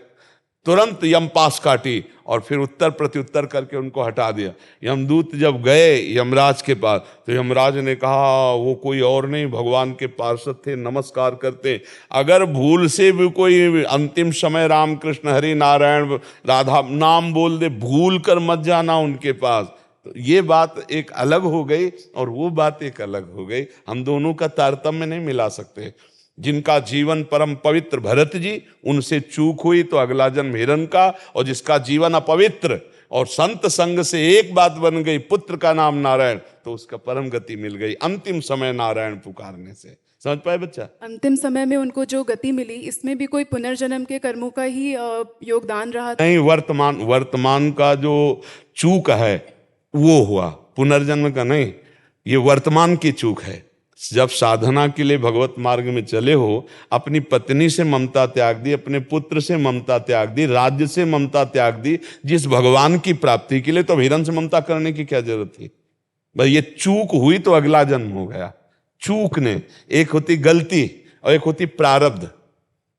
तुरंत यमपास काटी और फिर उत्तर प्रत्युत्तर करके उनको हटा दिया। यमदूत जब गए यमराज के पास तो यमराज ने कहा वो कोई और नहीं भगवान के पार्षद थे, नमस्कार करते। अगर भूल से भी कोई अंतिम समय राम कृष्ण हरि नारायण राधा नाम बोल दे, भूल कर मत जाना उनके पास। तो ये बात एक अलग हो गई और वो बात एक अलग हो गई। हम दोनों का तारतम्य नहीं मिला सकते। जिनका जीवन परम पवित्र भरत जी, उनसे चूक हुई तो अगला जन्म हिरण का, और जिसका जीवन अपवित्र और संत संग से एक बात बन गई, पुत्र का नाम नारायण, तो उसका परम गति मिल गई अंतिम समय नारायण पुकारने से। समझ पाए बच्चा? अंतिम समय में उनको जो गति मिली, इसमें भी कोई पुनर्जन्म के कर्मों का ही योगदान रहा? नहीं, वर्तमान का जो चूक है वो हुआ, पुनर्जन्म का नहीं। ये वर्तमान की चूक है। जब साधना के लिए भगवत मार्ग में चले हो, अपनी पत्नी से ममता त्याग दी, अपने पुत्र से ममता त्याग दी, राज्य से ममता त्याग दी, जिस भगवान की प्राप्ति के लिए, तो हिरण से ममता करने की क्या जरूरत थी भाई? ये चूक हुई तो अगला जन्म हो गया। चूक ने, एक होती गलती और एक होती प्रारब्ध।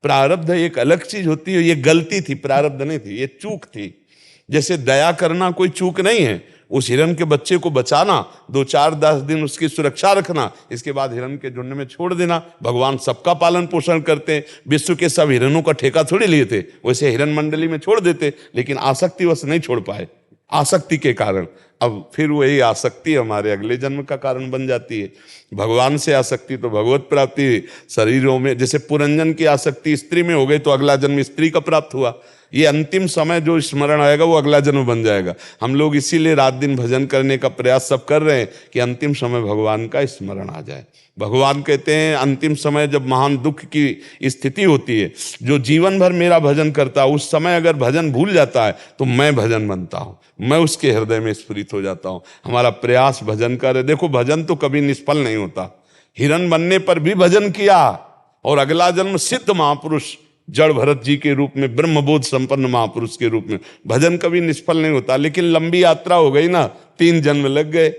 प्रारब्ध एक अलग चीज होती है, ये गलती थी, प्रारब्ध नहीं थी, ये चूक थी। जैसे दया करना कोई चूक नहीं है, उस हिरण के बच्चे को बचाना, 2-4-10 दिन उसकी सुरक्षा रखना, इसके बाद हिरण के झुंड में छोड़ देना। भगवान सबका पालन पोषण करते हैं, विश्व के सब हिरणों का ठेका थोड़ी लिए थे, वैसे हिरण मंडली में छोड़ देते, लेकिन आसक्तिवश नहीं छोड़ पाए, आसक्ति के कारण। अब फिर वही आसक्ति हमारे अगले जन्म का कारण बन जाती है। भगवान से आसक्ति तो भगवत प्राप्ति, शरीरों में जैसे पुरंजन की आसक्ति स्त्री में हो गई तो अगला जन्म स्त्री का प्राप्त हुआ। ये अंतिम समय जो स्मरण आएगा वो अगला जन्म बन जाएगा। हम लोग इसीलिए रात दिन भजन करने का प्रयास सब कर रहे हैं कि अंतिम समय भगवान का स्मरण आ जाए। भगवान कहते हैं अंतिम समय जब महान दुख की स्थिति होती है, जो जीवन भर मेरा भजन करता है, उस समय अगर भजन भूल जाता है तो मैं भजन बनता हूँ, मैं उसके हृदय में स्फुरित हो जाता हूँ। हमारा प्रयास भजन करे। देखो भजन तो कभी निष्फल नहीं होता। हिरण बनने पर भी भजन किया और अगला जन्म सिद्ध महापुरुष जड़ भरत जी के रूप में, ब्रह्मबोध संपन्न महापुरुष के रूप में। भजन कभी निष्फल नहीं होता। लेकिन लंबी यात्रा हो गई ना, 3 जन्म लग गए,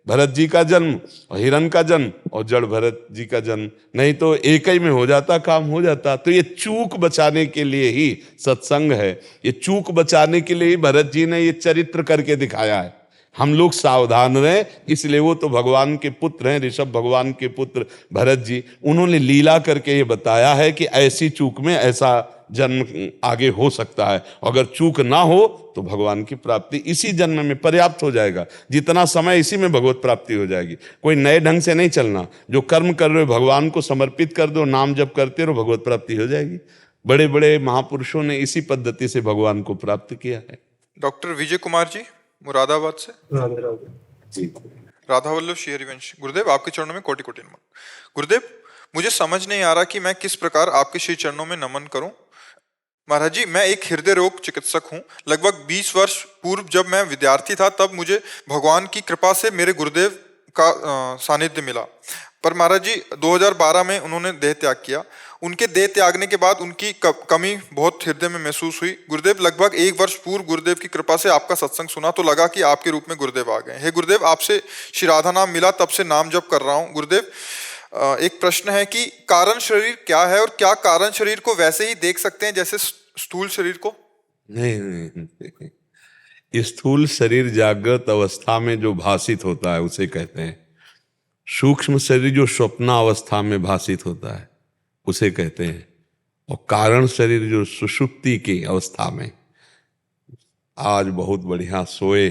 भरत जी का जन्म और हिरण का जन्म और जड़ भरत जी का जन्म, नहीं तो एक ही में हो जाता, काम हो जाता। तो ये चूक बचाने के लिए ही सत्संग है, ये चूक बचाने के लिए ही भरत जी ने ये चरित्र करके दिखाया है। हम लोग सावधान रहें, इसलिए वो तो भगवान के पुत्र हैं, ऋषभ भगवान के पुत्र भरत जी, उन्होंने लीला करके ये बताया है कि ऐसी चूक में ऐसा जन्म आगे हो सकता है। अगर चूक ना हो तो भगवान की प्राप्ति इसी जन्म में पर्याप्त हो जाएगा। जितना समय इसी में भगवत प्राप्ति हो जाएगी। कोई नए ढंग से नहीं चलना, जो कर्म कर रहे हो भगवान को समर्पित कर दो, नाम जप करते रहो, भगवत प्राप्ति हो जाएगी। बड़े बड़े महापुरुषों ने इसी पद्धति से भगवान को प्राप्त किया है। डॉक्टर विजय कुमार जी मुरादाबाद से। जी। राधा वल्लभ श्री हरिवंश। गुरुदेव आपके चरणों में कोटि कोटि नमन। गुरुदेव मुझे समझ नहीं आ रहा कि मैं किस प्रकार आपके श्री चरणों में नमन करूं। महाराज जी, मैं एक हृदय रोग चिकित्सक हूं। लगभग 20 वर्ष पूर्व जब मैं विद्यार्थी था, तब मुझे भगवान की कृपा से मेरे गुरुदेव का सानिध्य मिला। पर महाराज जी 2012 में उन्होंने देह त्याग किया। उनके देह त्यागने के बाद उनकी कमी बहुत हृदय में महसूस हुई। गुरुदेव लगभग 1 वर्ष पूर्व गुरुदेव की कृपा से आपका सत्संग सुना तो लगा कि आपके रूप में गुरुदेव आ गए। हे गुरुदेव, आपसे श्री राधा नाम मिला, तब से नाम जप कर रहा हूँ। गुरुदेव एक प्रश्न है कि कारण शरीर क्या है और क्या कारण शरीर को वैसे ही देख सकते हैं जैसे स्थूल शरीर को? नहीं, स्थूल शरीर जागृत अवस्था में जो भासित होता है उसे कहते हैं। सूक्ष्म शरीर जो स्वप्नावस्था में भासित होता है उसे कहते हैं। और कारण शरीर जो सुषुप्ति की अवस्था में, आज बहुत बढ़िया सोए,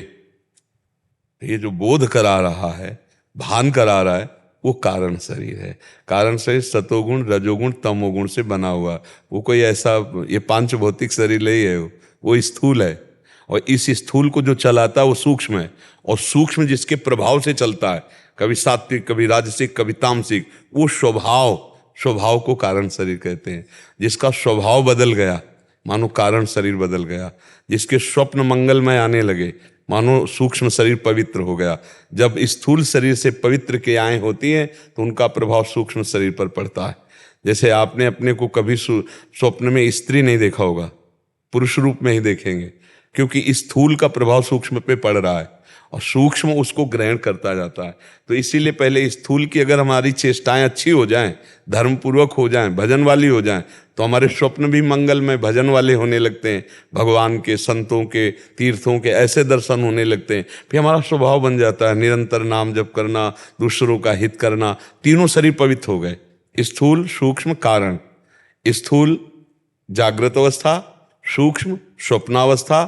ये जो बोध करा रहा है, भान करा रहा है, वो कारण शरीर है। कारण शरीर सतोगुण रजोगुण तमोगुण से बना हुआ। वो कोई ऐसा ये पांच भौतिक शरीर नहीं है, वो स्थूल है। और इस स्थूल को जो चलाता है वो सूक्ष्म है। और सूक्ष्म जिसके प्रभाव से चलता है, कभी सात्विक कभी राजसिक कभी तामसिक, वो स्वभाव को कारण शरीर कहते हैं। जिसका स्वभाव बदल गया मानो कारण शरीर बदल गया। जिसके स्वप्न मंगलमय आने लगे मानो सूक्ष्म शरीर पवित्र हो गया। जब स्थूल शरीर से पवित्र क्रियाएं होती हैं तो उनका प्रभाव सूक्ष्म शरीर पर पड़ता है। जैसे आपने अपने को कभी स्वप्न में स्त्री नहीं देखा होगा, पुरुष रूप में ही देखेंगे, क्योंकि स्थूल का प्रभाव सूक्ष्म पे पड़ रहा है। और सूक्ष्म उसको ग्रहण करता जाता है। तो इसीलिए पहले स्थूल की अगर हमारी चेष्टाएं अच्छी हो जाएं, धर्मपूर्वक हो जाएं, भजन वाली हो जाएं, तो हमारे स्वप्न भी मंगलमय भजन वाले होने लगते हैं, भगवान के, संतों के, तीर्थों के ऐसे दर्शन होने लगते हैं। फिर हमारा स्वभाव बन जाता है निरंतर नाम जप करना, दूसरों का हित करना। तीनों शरीर पवित्र हो गए, स्थूल, सूक्ष्म, कारण। स्थूल जागृत अवस्था, सूक्ष्म स्वप्नावस्था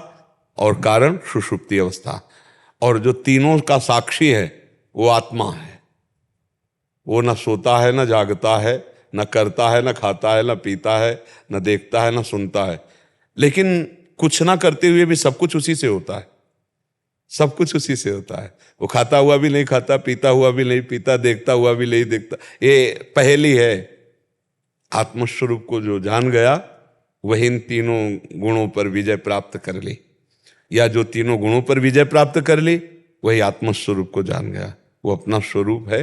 और कारण सुषुप्ति अवस्था। और जो तीनों का साक्षी है वो आत्मा है। वो न सोता है, न जागता है, न करता है, न खाता है, न पीता है, न देखता है, न सुनता है, लेकिन कुछ ना करते हुए भी सब कुछ उसी से होता है। सब कुछ उसी से होता है। वो खाता हुआ भी नहीं खाता, पीता हुआ भी नहीं पीता, देखता हुआ भी नहीं देखता। ये पहेली है। आत्मस्वरूप को जो जान गया वही इन तीनों गुणों पर विजय प्राप्त कर ली, या जो तीनों गुणों पर विजय प्राप्त कर ली वही आत्मस्वरूप को जान गया। वो अपना स्वरूप है,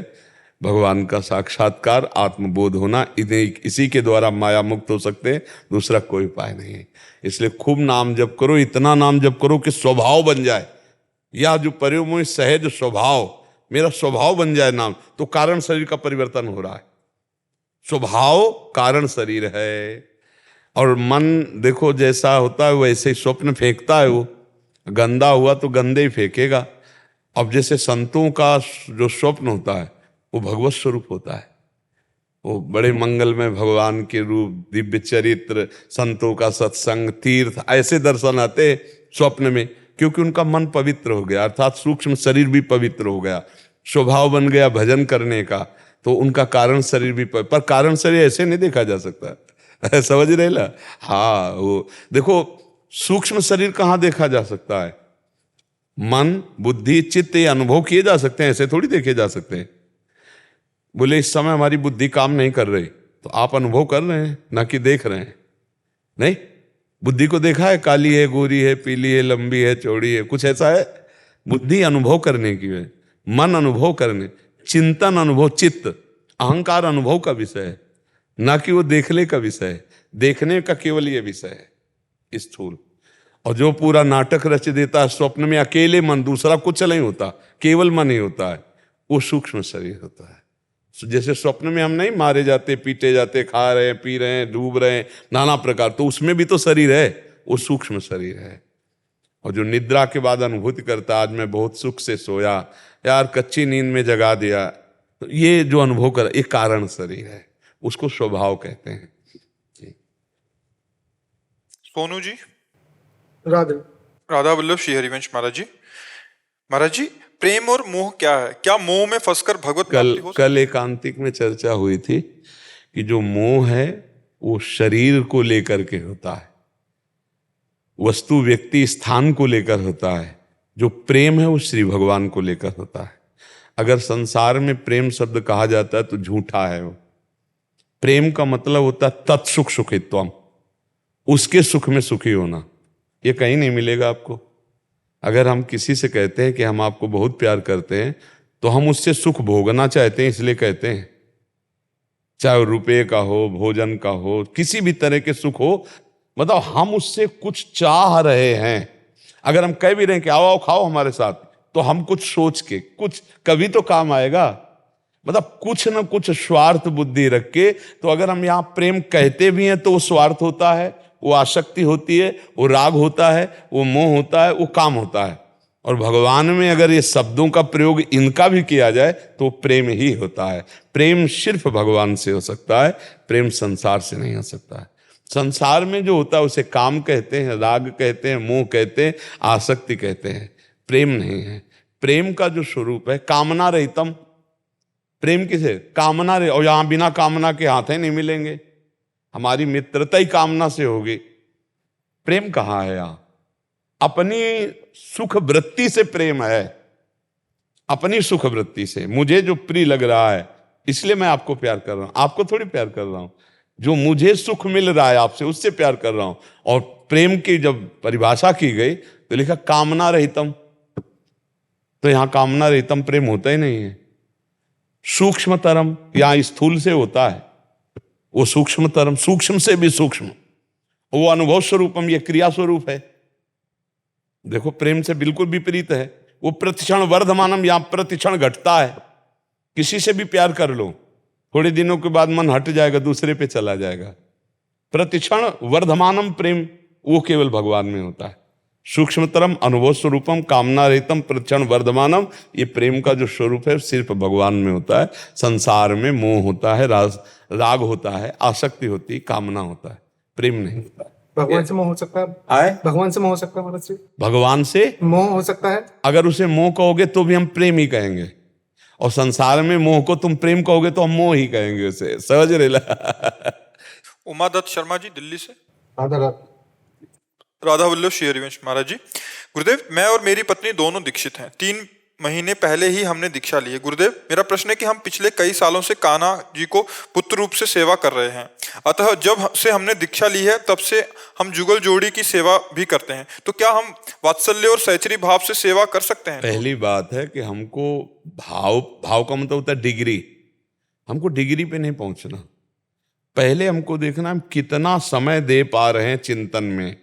भगवान का साक्षात्कार, आत्मबोध होना। इसी के द्वारा माया मुक्त हो सकते हैं, दूसरा कोई उपाय नहीं है। इसलिए खूब नाम जप करो, इतना नाम जप करो कि स्वभाव बन जाए। या जो परिमोह सहज स्वभाव, मेरा स्वभाव बन जाए नाम, तो कारण शरीर का परिवर्तन हो रहा है। स्वभाव कारण शरीर है। और मन देखो जैसा होता है वैसे ही स्वप्न फेंकता है। वो गंदा हुआ तो गंदे ही फेंकेगा। अब जैसे संतों का जो स्वप्न होता है वो भगवत स्वरूप होता है। वो बड़े मंगलमय भगवान के रूप, दिव्य चरित्र, संतों का सत्संग, तीर्थ, ऐसे दर्शन आते स्वप्न में, क्योंकि उनका मन पवित्र हो गया, अर्थात सूक्ष्म शरीर भी पवित्र हो गया, स्वभाव बन गया भजन करने का। तो उनका कारण शरीर भी पर कारण शरीर ऐसे नहीं देखा जा सकता। समझ रहे ना? हाँ, वो देखो सूक्ष्म शरीर कहाँ देखा जा सकता है? मन, बुद्धि, चित्त, ये अनुभव किए जा सकते हैं, ऐसे थोड़ी देखे जा सकते हैं। बोले इस समय हमारी बुद्धि काम नहीं कर रही, तो आप अनुभव कर रहे हैं, ना कि देख रहे हैं। नहीं, बुद्धि को देखा है, काली है, गोरी है, पीली है, लंबी है, चौड़ी है, कुछ ऐसा है? बुद्धि अनुभव करने की है, मन अनुभव करने, चिंतन अनुभव, चित्त, अहंकार अनुभव का विषय है, ना कि वो देखने का विषय है। देखने का केवल ये विषय है स्थूल। और जो पूरा नाटक रच देता है स्वप्न में, अकेले मन, दूसरा कुछ नहीं होता, केवल मन ही होता है, वो सूक्ष्म शरीर होता है। जैसे स्वप्न में हम नहीं मारे जाते, पीटे जाते, खा रहे हैं, पी रहे हैं, डूब रहे हैं, नाना प्रकार, तो उसमें भी तो शरीर है, वो सूक्ष्म शरीर है। और जो निद्रा के बाद अनुभूति करता, आज मैं बहुत सुख से सोया, यार कच्ची नींद में जगा दिया, तो ये जो अनुभव कर, ये कारण शरीर है, उसको स्वभाव कहते हैं। सोनू जी। राधे। राधा वल्लभ श्री हरिवंश महाराज जी। महाराज जी, प्रेम और मोह क्या है? क्या मोह में फंसकर भगवत प्राप्ति हो? कल एकांतिक में चर्चा हुई थी कि जो मोह है वो शरीर को लेकर के होता है, वस्तु, व्यक्ति, स्थान को लेकर होता है। जो प्रेम है वो श्री भगवान को लेकर होता है। अगर संसार में प्रेम शब्द कहा जाता है तो झूठा है वो। प्रेम का मतलब होता है तत्सुख सुखित्वम, उसके सुख में सुखी होना। ये कहीं नहीं मिलेगा आपको। अगर हम किसी से कहते हैं कि हम आपको बहुत प्यार करते हैं, तो हम उससे सुख भोगना चाहते हैं, इसलिए कहते हैं। चाहे रुपये का हो, भोजन का हो, किसी भी तरह के सुख हो, मतलब हम उससे कुछ चाह रहे हैं। अगर हम कह भी रहे हैं कि आओ आओ खाओ हमारे साथ, तो हम कुछ सोच के, कुछ कभी तो काम आएगा, मतलब कुछ न कुछ स्वार्थ बुद्धि रख के। तो अगर हम यहाँ प्रेम कहते भी हैं तो वो स्वार्थ होता है, वो आसक्ति होती है, वो राग होता है, वो मोह होता है, वो काम होता है। और भगवान में अगर ये शब्दों का प्रयोग इनका भी किया जाए तो प्रेम ही होता है। प्रेम सिर्फ भगवान से हो सकता है, प्रेम संसार से नहीं हो सकता है। संसार में जो होता है उसे काम कहते हैं, राग कहते हैं, मोह कहते हैं, आसक्ति कहते हैं। प्रेम नहीं है। प्रेम का जो स्वरूप है कामना रहितम। प्रेम किसे? कामना रहे। और यहाँ बिना कामना के हाथ नहीं मिलेंगे, हमारी मित्रता ही कामना से होगी। प्रेम कहाँ है? यहाँ अपनी सुख वृत्ति से प्रेम है, अपनी सुख वृत्ति से। मुझे जो प्रिय लग रहा है इसलिए मैं आपको प्यार कर रहा हूं, आपको थोड़ी प्यार कर रहा हूं। जो मुझे सुख मिल रहा है आपसे, उससे प्यार कर रहा हूं। और प्रेम की जब परिभाषा की गई तो लिखा कामना रहितम। तो यहां कामना रहितम प्रेम होता ही नहीं है। सूक्ष्मतरम यहां स्थूल से होता है, वो सूक्ष्मतरम, सूक्ष्म से भी सूक्ष्म, वो अनुभव स्वरूपम, ये क्रिया स्वरूप है। देखो प्रेम से बिल्कुल विपरीत है। वो प्रतिक्षण वर्धमानम, या प्रतिक्षण घटता है। किसी से भी प्यार कर लो, थोड़े दिनों के बाद मन हट जाएगा, दूसरे पे चला जाएगा। प्रतिक्षण वर्धमानम प्रेम वो केवल भगवान में होता है। सूक्ष्मतरम अनुभव स्वरूपम कामना रहितम प्रतिक्षण वर्धमानम, ये प्रेम का जो स्वरूप है सिर्फ भगवान में होता है। संसार में मोह होता है, राग होता है, आसक्ति होती है, कामना होता है, प्रेम नहीं होता है। भगवान से मोह हो सकता है? भगवान से मोह हो सकता है महाराज जी? भगवान से मोह हो सकता है? अगर उसे मोह कहोगे तो भी हम प्रेम ही कहेंगे, और संसार में मोह को तुम प्रेम कहोगे तो हम मोह ही कहेंगे उसे। समझ रहे? उमादत्त शर्मा जी दिल्ली से। आदर राधा वल्लभ श्री हरिवंश महाराज जी, गुरुदेव मैं और मेरी पत्नी दोनों दीक्षित हैं। 3 महीने पहले ही हमने दीक्षा ली है। गुरुदेव मेरा प्रश्न है कि हम पिछले कई सालों से कान्हा जी को पुत्र रूप से सेवा कर रहे हैं, अतः जब से हमने दीक्षा ली है तब से हम जुगल जोड़ी की सेवा भी करते हैं, तो क्या हम वात्सल्य और सहचरी भाव से सेवा कर सकते हैं? पहली बात है कि हमको भाव का मतलब होता है डिग्री। हमको डिग्री पे नहीं पहुंचना, पहले हमको देखना हम कितना समय दे पा रहे हैं चिंतन में।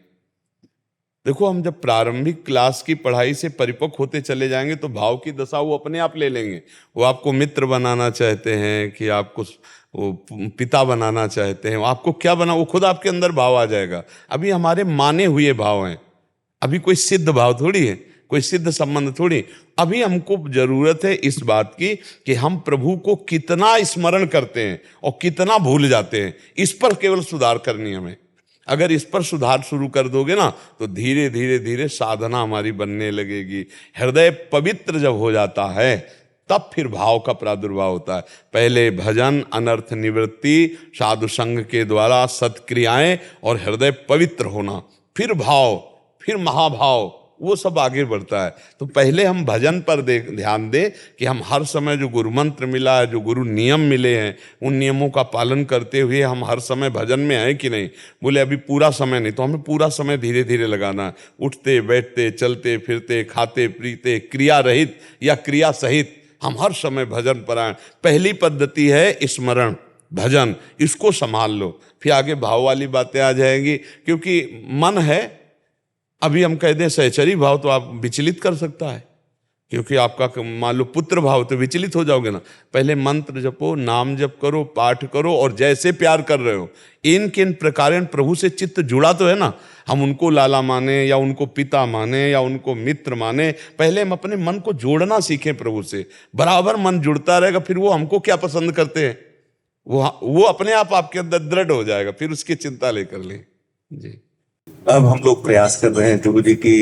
देखो, हम जब प्रारंभिक क्लास की पढ़ाई से परिपक्व होते चले जाएंगे तो भाव की दशा वो अपने आप ले लेंगे। वो आपको मित्र बनाना चाहते हैं कि आपको वो पिता बनाना चाहते हैं, आपको क्या बना, वो खुद आपके अंदर भाव आ जाएगा। अभी हमारे माने हुए भाव हैं, अभी कोई सिद्ध भाव थोड़ी है, कोई सिद्ध संबंध थोड़ी। अभी हमको जरूरत है इस बात की कि हम प्रभु को कितना स्मरण करते हैं और कितना भूल जाते हैं, इस पर केवल सुधार करनी हमें। अगर इस पर सुधार शुरू कर दोगे ना तो धीरे धीरे धीरे साधना हमारी बनने लगेगी। हृदय पवित्र जब हो जाता है तब फिर भाव का प्रादुर्भाव होता है। पहले भजन, अनर्थ निवृत्ति, साधु संग के द्वारा सत्क्रियाएं और हृदय पवित्र होना, फिर भाव, फिर महाभाव, वो सब आगे बढ़ता है। तो पहले हम भजन पर ध्यान दें कि हम हर समय जो गुरु मंत्र मिला है, जो गुरु नियम मिले हैं, उन नियमों का पालन करते हुए हम हर समय भजन में हैं कि नहीं। बोले अभी पूरा समय नहीं, तो हमें पूरा समय धीरे धीरे लगाना है। उठते बैठते, चलते फिरते, खाते पीते, क्रिया रहित या क्रिया सहित हम हर समय भजन परायण। पहली पद्धति है स्मरण, भजन, इसको संभाल लो, फिर आगे भाव वाली बातें आ जाएंगी। क्योंकि मन है, अभी हम कह दें सहचरी भाव तो आप विचलित कर सकता है, क्योंकि आपका मान लो पुत्र भाव तो विचलित हो जाओगे ना। पहले मंत्र जपो, नाम जप करो, पाठ करो, और जैसे प्यार कर रहे हो इन किन प्रकार प्रभु से चित्त जुड़ा तो है ना। हम उनको लाला माने या उनको पिता माने या उनको मित्र माने, पहले हम अपने मन को जोड़ना सीखें प्रभु से। बराबर मन जुड़ता रहेगा, फिर वो हमको क्या पसंद करते हैं वो अपने आप आपके अंदर दृढ़ हो जाएगा, फिर उसकी चिंता लेकर लें जी। अब हम लोग प्रयास कर रहे हैं गुरु जी की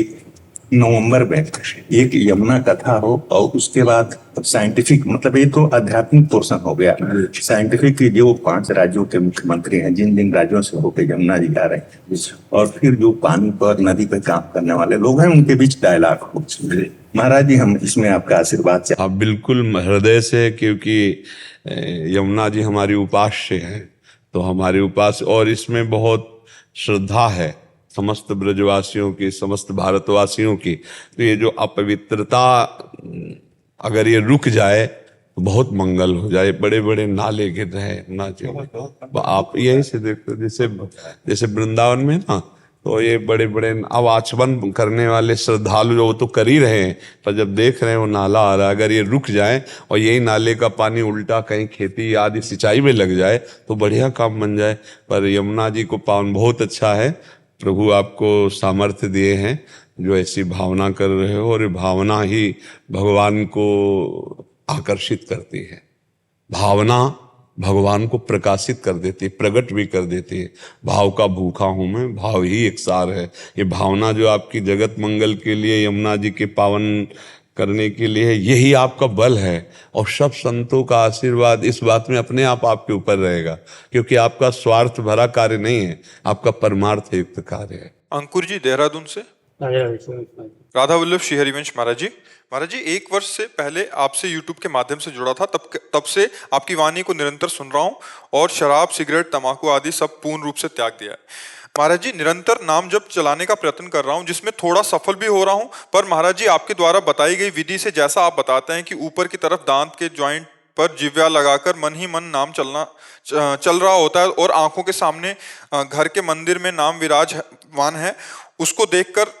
नवंबर में एक यमुना कथा हो, और उसके बाद साइंटिफिक, मतलब ये तो आध्यात्मिक पोर्शन हो गया। साइंटिफिक की जो 5 राज्यों के मुख्यमंत्री हैं, जिन जिन राज्यों से होकर यमुना जी जा रहे हैं, और फिर जो पानी पर, नदी पर काम करने वाले लोग हैं, उनके बीच डायलॉग हो। महाराज जी, हम इसमें आपका आशीर्वाद चाहते हैं। आप बिल्कुल हृदय से, क्योंकि यमुना जी हमारी उपास्य है, तो हमारी उपास्य, और इसमें बहुत श्रद्धा है समस्त ब्रजवासियों की, समस्त भारतवासियों की। तो ये जो अपवित्रता अगर ये रुक जाए तो बहुत मंगल हो जाए। बड़े बड़े नाले गिर रहे ना चाहिए। आप यही से देखते, जैसे वृंदावन में ना, तो ये बड़े बड़े अब आचमन करने वाले श्रद्धालु जो वो तो कर ही रहे हैं, पर जब देख रहे हैं वो नाला आ रहा है, अगर ये रुक जाए और यही नाले का पानी उल्टा कहीं खेती आदि सिंचाई में लग जाए तो बढ़िया काम बन जाए। पर यमुना जी को पावन बहुत अच्छा है, प्रभु आपको सामर्थ्य दिए हैं जो ऐसी भावना कर रहे हो, और ये भावना ही भगवान को आकर्षित करती है। भावना भगवान को प्रकाशित कर देती है, प्रकट भी कर देती है। भाव का भूखा हूं मैं, भाव ही एक सार है। ये भावना जो आपकी जगत मंगल के लिए, यमुना जी के पावन करने के लिए, यही आपका बल है। और सब संतों का आशीर्वाद इस बात में अपने आप आपके ऊपर रहेगा, क्योंकि आपका स्वार्थ भरा कार्य नहीं है, आपका परमार्थ युक्त कार्य है। अंकुर जी देहरादून से। राधा वल्लभ श्री हरिवंश महाराज जी, 1 वर्ष से पहले आपसे यूट्यूब के माध्यम से जुड़ा था, तब से आपकी वाणी को निरंतर सुन रहा हूँ, और शराब, सिगरेट, तंबाकू आदि सब पूर्ण रूप से त्याग दिया है। महाराज जी, निरंतर नाम जप चलाने का प्रयत्न कर रहा हूँ, जिसमें थोड़ा सफल भी हो रहा हूँ। पर महाराज जी, आपके द्वारा बताई गई विधि से, जैसा आप बताते हैं कि ऊपर की तरफ दांत के जॉइंट पर जिव्या लगाकर मन ही मन नाम चल रहा होता है, और आंखों के सामने घर के मंदिर में नाम विराजमान है, उसको देखकर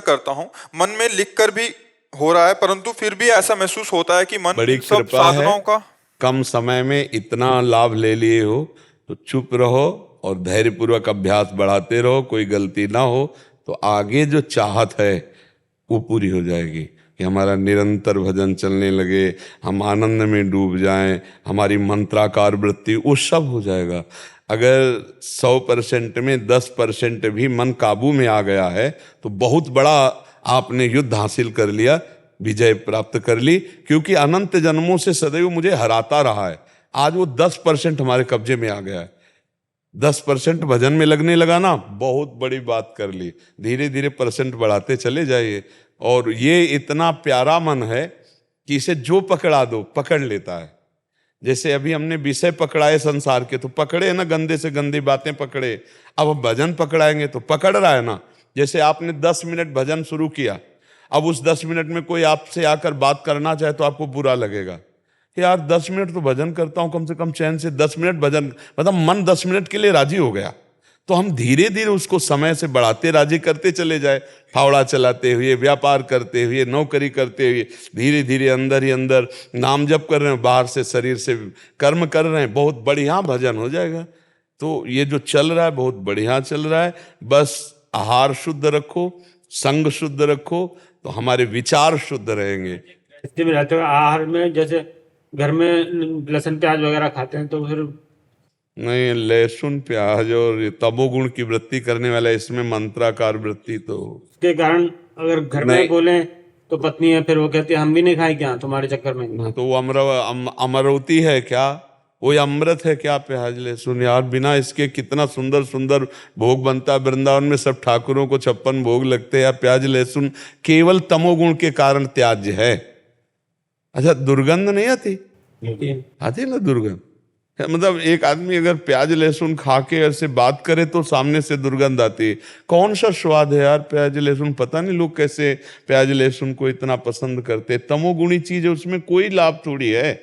करता हूँ। मन में लिख कर भी हो रहा है, परंतु फिर भी ऐसा महसूस होता है कि मन बड़ी इन सब कृपा है। साधनाओं का कम समय में इतना लाभ ले लिए हो तो चुप रहो और धैर्यपूर्वक अभ्यास बढ़ाते रहो, कोई गलती ना हो तो आगे जो चाहत है वो पूरी हो जाएगी कि हमारा निरंतर भजन चलने लगे, हम आनंद में डूब जाएं, हमारी मंत्राकार वृत्ति वो सब हो जाएगा। अगर 100% में 10% भी मन काबू में आ गया है तो बहुत बड़ा आपने युद्ध हासिल कर लिया, विजय प्राप्त कर ली, क्योंकि अनंत जन्मों से सदैव मुझे हराता रहा है। आज वो 10% हमारे कब्जे में आ गया है। 10% भजन में लगने लगा ना, बहुत बड़ी बात कर ली। धीरे धीरे परसेंट बढ़ाते चले जाइए। और ये इतना प्यारा मन है कि इसे जो पकड़ा दो पकड़ लेता है। जैसे अभी हमने विषय पकड़ाए संसार के तो पकड़े ना, गंदे से गंदी बातें पकड़े। अब हम भजन पकड़ाएंगे तो पकड़ रहा है ना। जैसे आपने 10 मिनट भजन शुरू किया, अब उस 10 मिनट में कोई आपसे आकर बात करना चाहे तो आपको बुरा लगेगा कि यार 10 मिनट तो भजन करता हूं, कम से कम चैन से 10 मिनट भजन, मतलब मन 10 मिनट के लिए राजी हो गया। तो हम धीरे धीरे उसको समय से बढ़ाते राजी करते चले जाए। फावड़ा चलाते हुए, व्यापार करते हुए, नौकरी करते हुए, धीरे धीरे अंदर ही अंदर नाम जप कर रहे हैं, बाहर से शरीर से कर्म कर रहे हैं, बहुत बढ़िया भजन हो जाएगा। तो ये जो चल रहा है बहुत बढ़िया चल रहा है। बस आहार शुद्ध रखो, संग शुद्ध रखो तो हमारे विचार शुद्ध रहेंगे। स्थिति में रहते हुए आहार में जैसे घर में लहसुन प्याज वगैरह खाते हैं तो फिर नहीं, लहसुन प्याज और ये तमोगुण की वृत्ति करने वाला, इसमें मंत्राकार वृत्ति तो उसके कारण अगर घर नहीं। में बोले तो पत्नी है फिर वो कहती है हम भी नहीं खाए क्या तुम्हारे चक्कर में। तो वो अमरवती है क्या, वो अमृत है क्या प्याज लहसुन? यार बिना इसके कितना सुंदर सुंदर भोग बनता है। वृंदावन में सब ठाकुरों को 56 भोग लगते हैं। प्याज लहसुन केवल तमोगुण के कारण त्याज्य है। अच्छा, दुर्गंध नहीं आती? आती ना दुर्गंध। मतलब एक आदमी अगर प्याज लहसुन खा के ऐसे बात करे तो सामने से दुर्गंध आती है। कौन सा स्वाद है यार प्याज लहसुन? पता नहीं लोग कैसे प्याज लहसुन को इतना पसंद करते। तमोगुणी चीज है, उसमें कोई लाभ थोड़ी है,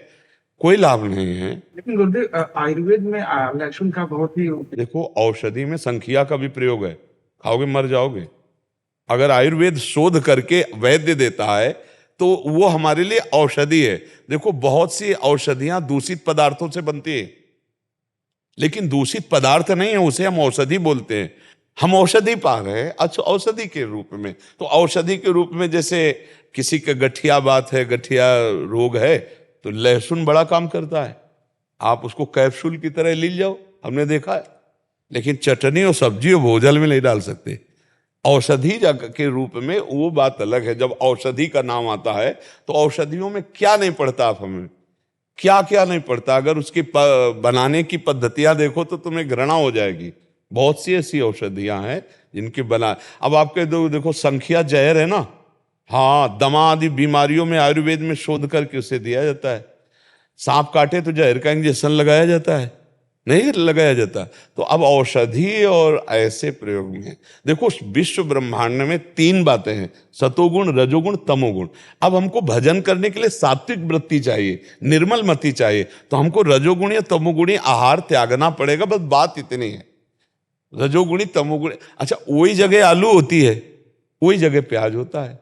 कोई लाभ नहीं है। लेकिन गुरुदेव आयुर्वेद में लहसुन का बहुत ही देखो, औषधि में संखिया का भी प्रयोग है, खाओगे मर जाओगे। अगर आयुर्वेद शोध करके वैद्य देता है तो वो हमारे लिए औषधि है। देखो, बहुत सी औषधियां दूषित पदार्थों से बनती है, लेकिन दूषित पदार्थ नहीं है, उसे हम औषधि बोलते हैं। हम औषधि पा रहे हैं, अच्छा औषधि के रूप में। तो औषधि के रूप में जैसे किसी का गठिया बात है, गठिया रोग है, तो लहसुन बड़ा काम करता है। आप उसको कैप्सूल की तरह ले जाओ, हमने देखा है। लेकिन चटनी और सब्जी और भोजन में नहीं डाल सकते। औषधि के रूप में वो बात अलग है। जब औषधि का नाम आता है तो औषधियों में क्या नहीं पड़ता, आप हमें क्या क्या नहीं पड़ता। अगर उसकी बनाने की पद्धतियां देखो तो तुम्हें घृणा हो जाएगी। बहुत सी ऐसी औषधियां हैं जिनकी बना, अब आपके देखो संखिया जहर है ना, हाँ, दमा आदि बीमारियों में आयुर्वेद में शोध करके उसे दिया जाता है। सांप काटे तो जहर का इंजेक्शन लगाया जाता है, नहीं लगाया जाता। तो अब औषधि और ऐसे प्रयोग में देखो, विश्व ब्रह्मांड में 3 बातें हैं, सतोगुण, रजोगुण, तमोगुण। अब हमको भजन करने के लिए सात्विक वृत्ति चाहिए, निर्मल मति चाहिए, तो हमको रजोगुणी या तमोगुणी आहार त्यागना पड़ेगा। बस बात इतनी है, रजोगुणी तमोगुणी। अच्छा, वही जगह आलू होती है, वही जगह प्याज होता है,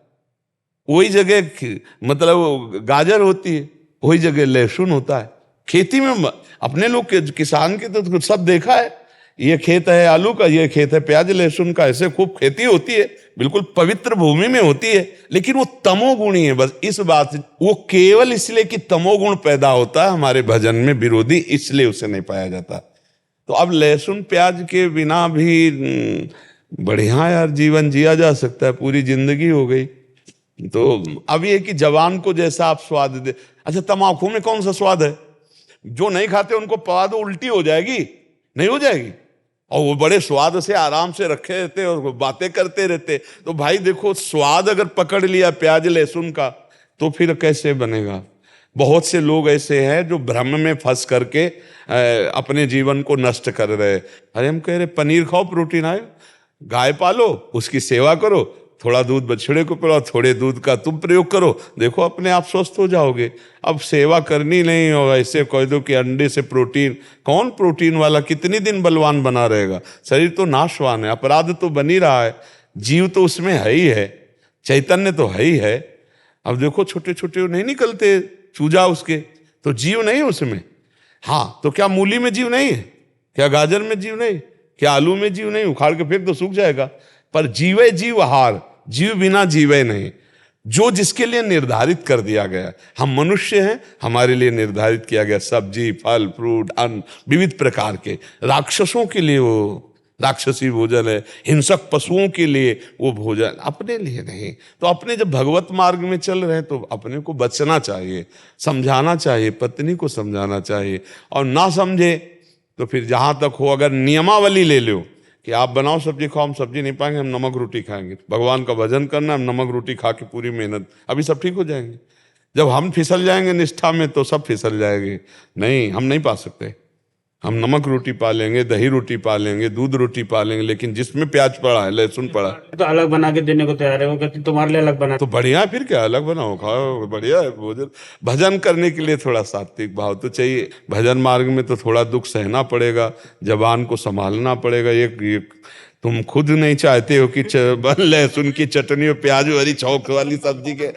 वही जगह मतलब गाजर होती है, वही जगह लहसुन होता है। खेती में अपने लोग किसान के तो सब देखा है, ये खेत है आलू का, ये खेत है प्याज लहसुन का, ऐसे खूब खेती होती है, बिल्कुल पवित्र भूमि में होती है। लेकिन वो तमोगुणी है। बस इस बात से वो केवल इसलिए कि तमोगुण पैदा होता है हमारे भजन में विरोधी, इसलिए उसे नहीं पाया जाता। तो अब लहसुन प्याज के बिना भी बढ़िया यार जीवन जिया जा सकता है, पूरी जिंदगी हो गई। तो अब ये कि जवान को जैसा आप स्वाद दे। अच्छा, तम्बाकू में कौन सा स्वाद है? जो नहीं खाते उनको पवा दो, उल्टी हो जाएगी, नहीं हो जाएगी? और वो बड़े स्वाद से आराम से रखे रहते और बातें करते रहते। तो भाई देखो, स्वाद अगर पकड़ लिया प्याज लहसुन का तो फिर कैसे बनेगा? बहुत से लोग ऐसे हैं जो भ्रम में फंस करके अपने जीवन को नष्ट कर रहे हैं। अरे हम कह रहे पनीर खाओ, प्रोटीन आए, गाय पालो, उसकी सेवा करो, थोड़ा दूध बछड़े को पिलाओ, थोड़े दूध का तुम प्रयोग करो, देखो अपने आप स्वस्थ हो जाओगे। अब सेवा करनी नहीं हो, ऐसे कह दो कि अंडे से प्रोटीन, कौन प्रोटीन वाला कितनी दिन बलवान बना रहेगा? शरीर तो नाशवान है, अपराध तो बनी रहा है, जीव तो उसमें है ही है, चैतन्य तो है ही है। अब देखो छोटे छोटे नहीं निकलते चूजा उसके, तो जीव नहीं उसमें। हाँ, तो क्या मूली में जीव नहीं है? क्या गाजर में जीव नहीं? क्या आलू में जीव नहीं? उखाड़ के फेंक तो सूख जाएगा। पर जीवे जीव आहार, जीव बिना जीवे नहीं, जो जिसके लिए निर्धारित कर दिया गया। हम मनुष्य हैं, हमारे लिए निर्धारित किया गया सब्जी, फल, फ्रूट, अन्न विविध प्रकार के। राक्षसों के लिए वो राक्षसी भोजन है, हिंसक पशुओं के लिए वो भोजन, अपने लिए नहीं। तो अपने जब भगवत मार्ग में चल रहे हैं तो अपने को बचना चाहिए, समझाना चाहिए, पत्नी को समझाना चाहिए। और ना समझे तो फिर जहां तक हो, अगर नियमावली ले लो कि आप बनाओ सब्जी खाओ, हम सब्जी नहीं पाएंगे, हम नमक रोटी खाएंगे, भगवान का भजन करना, हम नमक रोटी खा के पूरी मेहनत, अभी सब ठीक हो जाएंगे। जब हम फिसल जाएंगे निष्ठा में तो सब फिसल जाएंगे। नहीं, हम नहीं पा सकते। हम नमक रोटी पा लेंगे, दही रोटी पा लेंगे, दूध रोटी पा लेंगे, लेकिन जिसमें प्याज पड़ा है, लहसुन पड़ा है, तो अलग बना के देने को तैयार है। वो कहती तुम्हारे लिए अलग बना। तो बढ़िया है, फिर क्या, अलग बनाओ खाओ, बढ़िया है भोजन। भजन करने के लिए थोड़ा सात्विक भाव तो चाहिए। भजन मार्ग में तो थोड़ा दुख सहना पड़ेगा, जबान को संभालना पड़ेगा। एक तुम खुद नहीं चाहते हो कि लहसुन की चटनी और प्याज वाली चौक वाली सब्जी के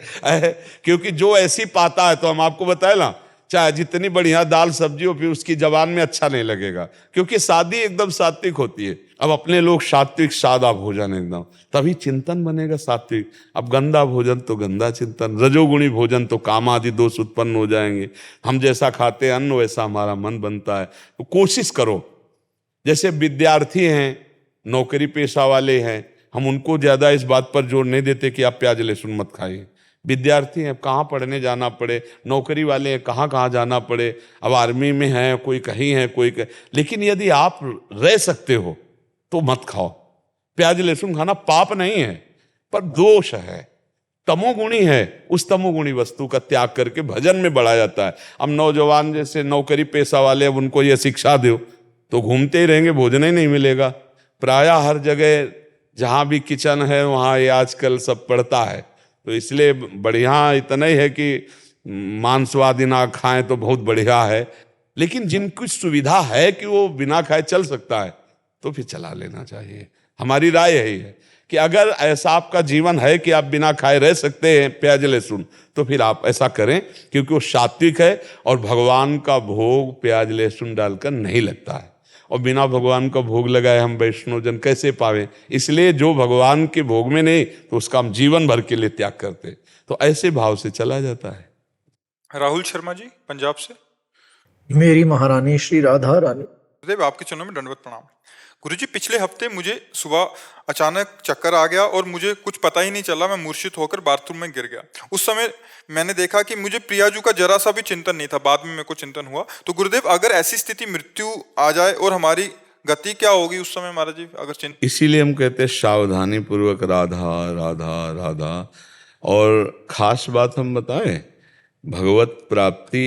क्योंकि जो ऐसी पाता है, तो हम आपको बताए ना, चाहे जितनी बढ़िया दाल सब्जी हो, फिर उसकी जबान में अच्छा नहीं लगेगा, क्योंकि सादी एकदम सात्विक होती है। अब अपने लोग सात्विक सादा भोजन एकदम, तभी चिंतन बनेगा सात्विक। अब गंदा भोजन तो गंदा चिंतन, रजोगुणी भोजन तो काम आदि दोष उत्पन्न हो जाएंगे। हम जैसा खाते हैं अन्न, वैसा हमारा मन बनता है। तो कोशिश करो, जैसे विद्यार्थी हैं, नौकरी पेशा वाले हैं, हम उनको ज्यादा इस बात पर जोर नहीं देते कि आप प्याज लहसुन मत खाइए। विद्यार्थी हैं, कहाँ पढ़ने जाना पड़े, नौकरी वाले हैं, कहाँ कहाँ जाना पड़े, अब आर्मी में हैं, कोई कहीं है, कोई कहीं। लेकिन यदि आप रह सकते हो तो मत खाओ। प्याज लहसुन खाना पाप नहीं है, पर दोष है, तमोगुणी है। उस तमोगुणी वस्तु का त्याग करके भजन में बढ़ा जाता है। अब नौजवान जैसे नौकरी पेशा वाले, अब उनको ये शिक्षा दो तो घूमते ही रहेंगे, भोजन ही नहीं मिलेगा। प्रायः हर जगह जहाँ भी किचन है वहाँ ये आजकल सब पड़ता है। तो इसलिए बढ़िया इतना ही है कि मांसवादी ना खाएं तो बहुत बढ़िया है, लेकिन जिनकी सुविधा है कि वो बिना खाए चल सकता है तो फिर चला लेना चाहिए। हमारी राय यही है कि अगर ऐसा आपका जीवन है कि आप बिना खाए रह सकते हैं प्याज लहसुन, तो फिर आप ऐसा करें, क्योंकि वो सात्विक है और भगवान का भोग प्याज लहसुन डालकर नहीं लगता है। और बिना भगवान का भोग लगाए हम वैष्णवजन कैसे पावे? इसलिए जो भगवान के भोग में नहीं, तो उसका हम जीवन भर के लिए त्याग करते। तो ऐसे भाव से चला जाता है। राहुल शर्मा जी पंजाब से। मेरी महारानी श्री राधा रानी। गुरुदेव आपके चरणों में दंडवत प्रणाम। गुरुजी, पिछले हफ्ते मुझे सुबह अचानक चक्कर आ गया और मुझे कुछ पता ही नहीं चला, मैं मूर्छित होकर बाथरूम में गिर गया। उस समय मैंने देखा कि मुझे प्रियाजू का जरा सा भी चिंतन नहीं था, बाद में मेरे को चिंतन हुआ। तो गुरुदेव, अगर ऐसी स्थिति मृत्यु आ जाए और हमारी गति क्या होगी उस समय महाराज जी, अगर चिंतन? इसीलिए हम कहते हैं सावधानी पूर्वक राधा राधा राधा। और खास बात हम बताएं, भगवत प्राप्ति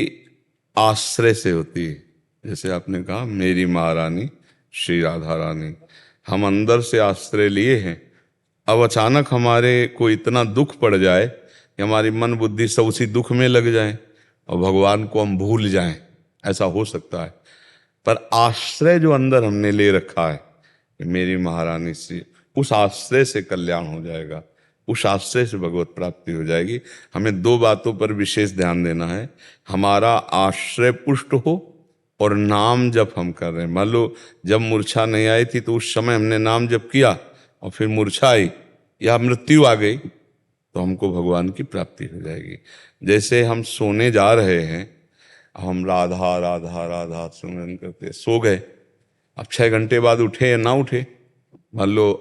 आश्रय से होती है। जैसे आपने कहा मेरी महारानी श्री राधा रानी, हम अंदर से आश्रय लिए हैं। अब अचानक हमारे को इतना दुख पड़ जाए कि हमारी मन बुद्धि सब उसी दुख में लग जाए और भगवान को हम भूल जाएं, ऐसा हो सकता है। पर आश्रय जो अंदर हमने ले रखा है कि मेरी महारानी से, उस आश्रय से कल्याण हो जाएगा, उस आश्रय से भगवत प्राप्ति हो जाएगी। हमें दो बातों पर विशेष ध्यान देना है। हमारा आश्रय पुष्ट हो और नाम जप हम कर रहे हैं। मान लो जब मूर्छा नहीं आई थी तो उस समय हमने नाम जप किया और फिर मूर्छा आई या मृत्यु आ गई, तो हमको भगवान की प्राप्ति हो जाएगी। जैसे हम सोने जा रहे हैं, हम राधा राधा राधा सुमरन करते सो गए, अब 6 घंटे बाद उठे या ना उठे, मान लो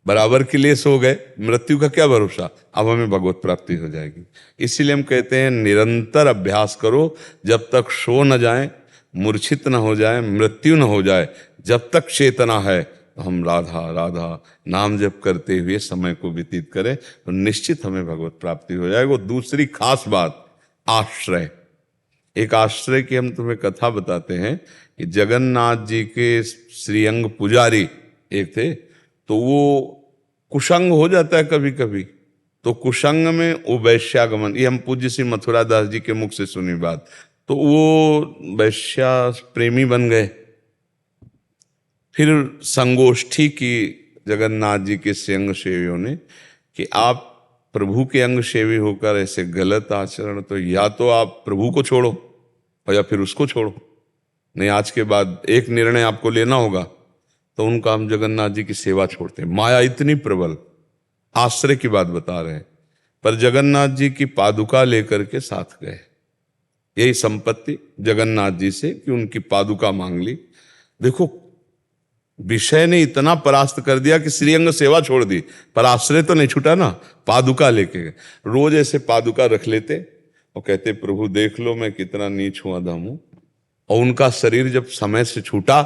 बराबर के लिए सो गए, मृत्यु का क्या भरोसा, अब हमें भगवत प्राप्ति हो जाएगी। इसीलिए हम कहते हैं निरंतर अभ्यास करो, जब तक सो न जाए, मूर्छित न हो जाए, मृत्यु न हो जाए, जब तक चेतना है तो हम राधा राधा नाम जप करते हुए समय को व्यतीत करें, तो निश्चित हमें भगवत प्राप्ति हो जाएगी। दूसरी खास बात, आश्रय। एक आश्रय की हम तुम्हें कथा बताते हैं कि जगन्नाथ जी के श्रीअंग पुजारी एक थे, तो वो कुसंग हो जाता है कभी कभी, तो कुसंग में वो वैश्यागमन, ये हम पूज्य श्री मथुरा दास जी के मुख से सुनी बात, तो वो वैश्या प्रेमी बन गए। फिर संगोष्ठी की जगन्नाथ जी के श्रीअंग सेवियों ने कि आप प्रभु के अंग सेवी होकर ऐसे गलत आचरण, तो या तो आप प्रभु को छोड़ो और या फिर उसको छोड़ो। नहीं, आज के बाद एक निर्णय आपको लेना होगा, तो उनका हम जगन्नाथ जी की सेवा छोड़ते हैं। माया इतनी प्रबल, आश्चर्य की बात बता रहे हैं, पर जगन्नाथ जी की पादुका लेकर के साथ गए। यही संपत्ति जगन्नाथ जी से कि उनकी पादुका मांग ली। देखो, विषय ने इतना परास्त कर दिया कि श्रीअंग सेवा छोड़ दी, पर आश्रय तो नहीं छूटा ना, पादुका लेके गए। रोज ऐसे पादुका रख लेते और कहते प्रभु देख लो मैं कितना नीच हूं, अधम हूं। और उनका शरीर जब समय से छूटा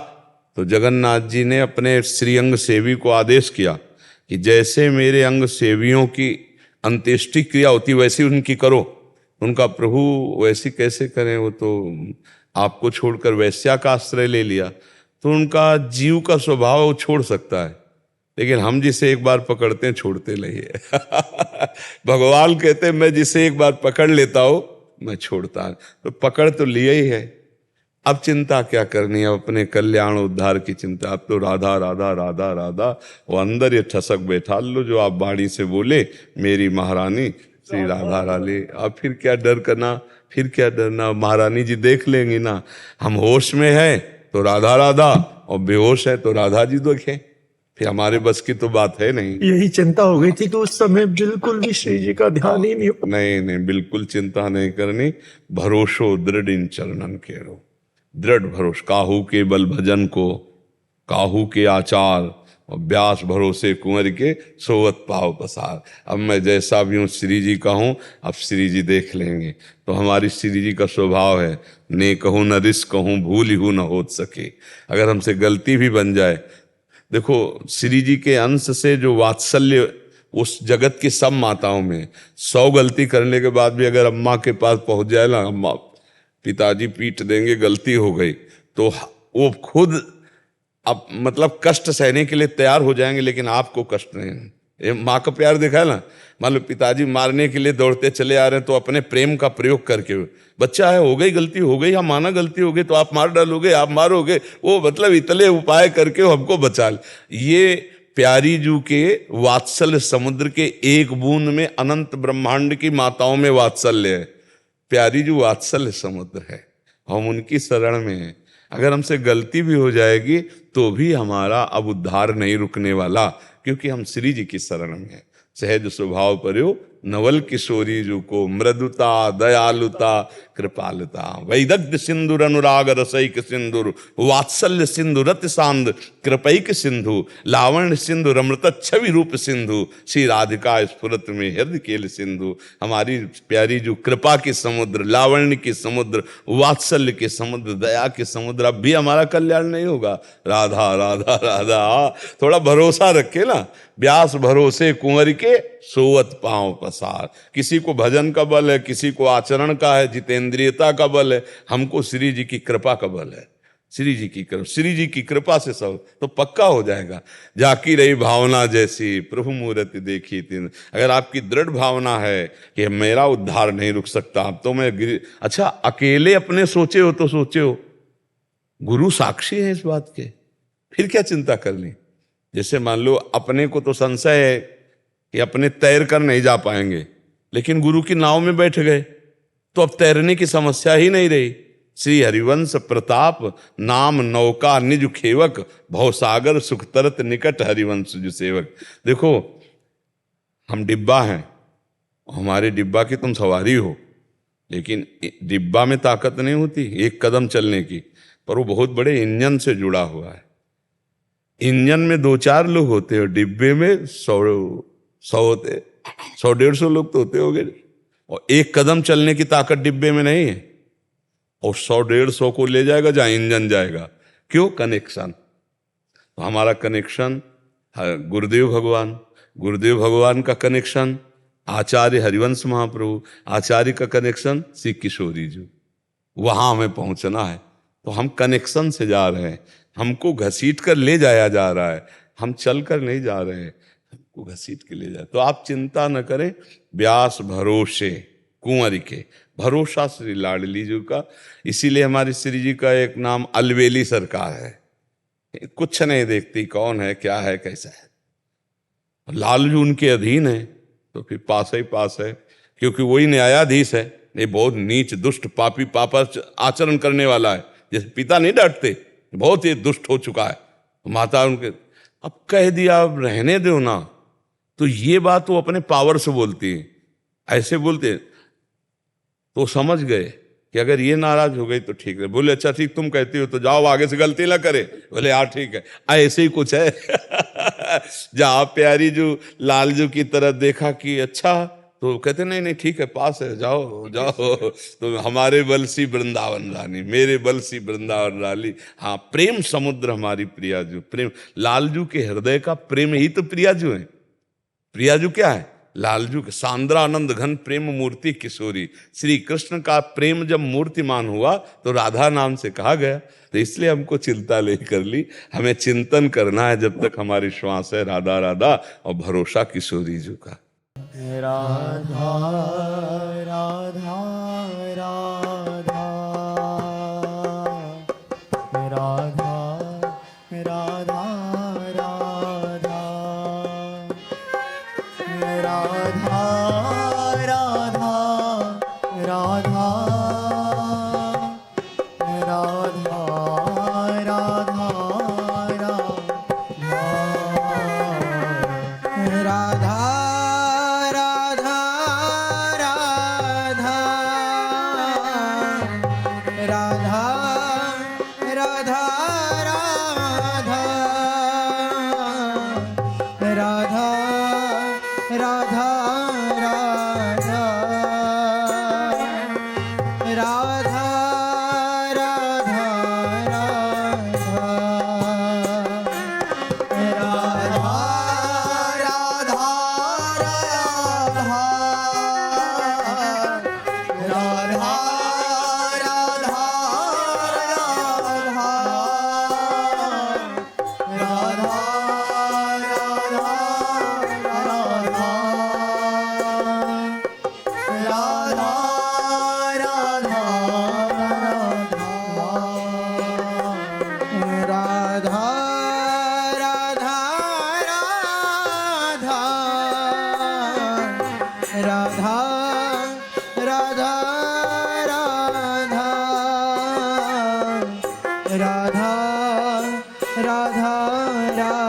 तो जगन्नाथ जी ने अपने श्रीअंग सेवी को आदेश किया कि जैसे मेरे अंग सेवियों की अंत्येष्टि क्रिया होती वैसी उनकी करो। उनका प्रभु वैसी कैसे करें, वो तो आपको छोड़कर वैश्या का आश्रय ले लिया। तो उनका जीव का स्वभाव वो छोड़ सकता है, लेकिन हम जिसे एक बार पकड़ते हैं छोड़ते नहीं है। भगवान कहते हैं मैं जिसे एक बार पकड़ लेता हूं मैं छोड़ता हूं। तो पकड़ तो लिया ही है, अब चिंता क्या करनी है, अपने कल्याण उद्धार की चिंता। अब तो राधा राधा राधा राधा, वो अंदर ये ठसक बैठा लो जो आप बाणी से बोले, मेरी महारानी श्री राधा रानी। अब फिर क्या डर करना, फिर क्या डरना, महारानी जी देख लेंगी ना। हम होश में है तो राधा राधा, और बेहोश है तो राधा जी देखें, फिर हमारे बस की तो बात है नहीं। यही चिंता हो गई थी कि उस समय बिल्कुल भी श्री जी का ध्यान ही नहीं हो। नहीं, बिल्कुल चिंता नहीं करनी। भरोसो दृढ़ इन चरणन केरो, दृढ़ भरोस। काहू के बल भजन को, काहू के आचार, और व्यास भरोसे कुंवर के सोवत पाव पसार। अब मैं जैसा भी हूँ श्री जी का हूँ, अब श्री जी देख लेंगे। तो हमारी श्री जी का स्वभाव है, ने कहूँ न रिस कहूँ, भूल ही न हो सके। अगर हमसे गलती भी बन जाए, देखो श्री जी के अंश से जो वात्सल्य उस जगत की सब माताओं में, 100 गलती करने के बाद भी अगर अम्मा के पास पहुंच जाए ना, अम्मा पिताजी पीट देंगे, गलती हो गई, तो वो खुद अब मतलब कष्ट सहने के लिए तैयार हो जाएंगे, लेकिन आपको कष्ट नहीं। ये माँ का प्यार देखा है ना। मान लो पिताजी मारने के लिए दौड़ते चले आ रहे हैं, तो अपने प्रेम का प्रयोग करके, बच्चा है हो गई गलती हो गई, हम माना गलती हो गई तो आप मार डालोगे, आप मारोगे, वो मतलब इतने उपाय करके हमको बचा ले। ये प्यारी जू के वात्सल्य समुद्र के एक बूंद में अनंत ब्रह्मांड की माताओं में वात्सल्य है। प्यारी जू वात्सल्य समुद्र है, हम उनकी शरण में हैं। अगर हमसे गलती भी हो जाएगी तो भी हमारा अब उद्धार नहीं रुकने वाला, क्योंकि हम श्री जी की शरण में हैं। सहज स्वभाव पर्यो नवल किशोरी जू को, मृदुता दयालुता कृपालुता। वैदग्ध सिंधुर अनुराग रसैक सिंधुर, वात्सल्य सिंधु रति सांद कृपैक सिंधु, लावण्य सिंधु रमृत छवि रूप सिंधु, श्री राधिका स्फुरत में हृदय केल सिंधु। हमारी प्यारी जो कृपा के समुद्र, लावण्य के समुद्र, वात्सल्य के समुद्र, दया के समुद्र, अब भी हमारा कल्याण नहीं होगा। राधा राधा राधा, थोड़ा भरोसा रखे ना। व्यास भरोसे कुंवर के सोवत पांव पसार। किसी को भजन का बल है, किसी को आचरण का है, जितेंद्रियता का बल है, हमको श्री जी की कृपा का बल है। श्री जी की कृपा, श्री जी की कृपा से सब तो पक्का हो जाएगा। जाकी रही भावना जैसी प्रभु मूर्ति देखी तीन। अगर आपकी दृढ़ भावना है कि मेरा उद्धार नहीं रुक सकता, अब तो मैं अच्छा अकेले अपने सोचे हो तो सोचे हो, गुरु साक्षी है इस बात के, फिर क्या चिंता करनी। जैसे मान लो अपने को तो संशय है कि अपने तैर कर नहीं जा पाएंगे, लेकिन गुरु की नाव में बैठ गए तो अब तैरने की समस्या ही नहीं रही। श्री हरिवंश प्रताप नाम नौका निज खेवक, भवसागर सुख तरत निकट हरिवंश जो सेवक। देखो हम डिब्बा हैं, हमारे डिब्बा की तुम सवारी हो, लेकिन डिब्बा में ताकत नहीं होती एक कदम चलने की, पर वो बहुत बड़े इंजन से जुड़ा हुआ है। इंजन में 2-4 लोग होते हैं, डिब्बे में 100 होते, 100-150 लोग तो होते होंगे, और एक कदम चलने की ताकत डिब्बे में नहीं है, और 100-150 को ले जाएगा जहां इंजन जाएगा। क्यों? कनेक्शन। तो हमारा कनेक्शन गुरुदेव भगवान, गुरुदेव भगवान का कनेक्शन आचार्य हरिवंश महाप्रभु, आचार्य का कनेक्शन श्री किशोरी जी। वहां हमें पहुंचना है, तो हम कनेक्शन से जा रहे हैं। हमको घसीट कर ले जाया जा रहा है, हम चल कर नहीं जा रहे हैं, हमको घसीट के ले जाए। तो आप चिंता न करें। व्यास भरोसे कुंवर के, भरोसा श्री लाडली जी का। इसीलिए हमारी श्री जी का एक नाम अलवेली सरकार है। कुछ नहीं देखती कौन है, क्या है, कैसा है। लाल जी उनके अधीन है, तो फिर पास ही पास है, क्योंकि वही न्यायाधीश है। ये बहुत नीच दुष्ट पापी पापा आचरण करने वाला है, जैसे पिता नहीं डांटते, बहुत ही दुष्ट हो चुका है। माता उनके अब कह दिया अब रहने दो ना, तो ये बात वो अपने पावर से बोलती है, ऐसे बोलते हैं। तो समझ गए कि अगर ये नाराज हो गई तो ठीक है। बोले अच्छा ठीक तुम कहती हो तो जाओ आगे से गलती ना करे। बोले यार ठीक है। ऐसे ही कुछ है जहाँ प्यारी जो लालजू की तरह देखा कि अच्छा, तो कहते नहीं नहीं ठीक है पास है, जाओ जाओ। तो हमारे बलसी वृंदावन रानी, मेरे बलसी वृंदावन रानी। हाँ, प्रेम समुद्र हमारी प्रियाजू। प्रेम लालजू के हृदय का प्रेम ही तो प्रियाजू है। प्रियाजू क्या है? लालजू के सांद्रा आनंद घन प्रेम मूर्ति किशोरी। श्री कृष्ण का प्रेम जब मूर्तिमान हुआ तो राधा नाम से कहा गया। तो इसलिए हमको चिंता ले कर ली, हमें चिंतन करना है जब तक हमारी श्वास है, राधा राधा, और भरोसा किशोरी जी का। राधा राधा राधा राधा राधा राधा राधा राधा राधा राधा राधा राधा राधा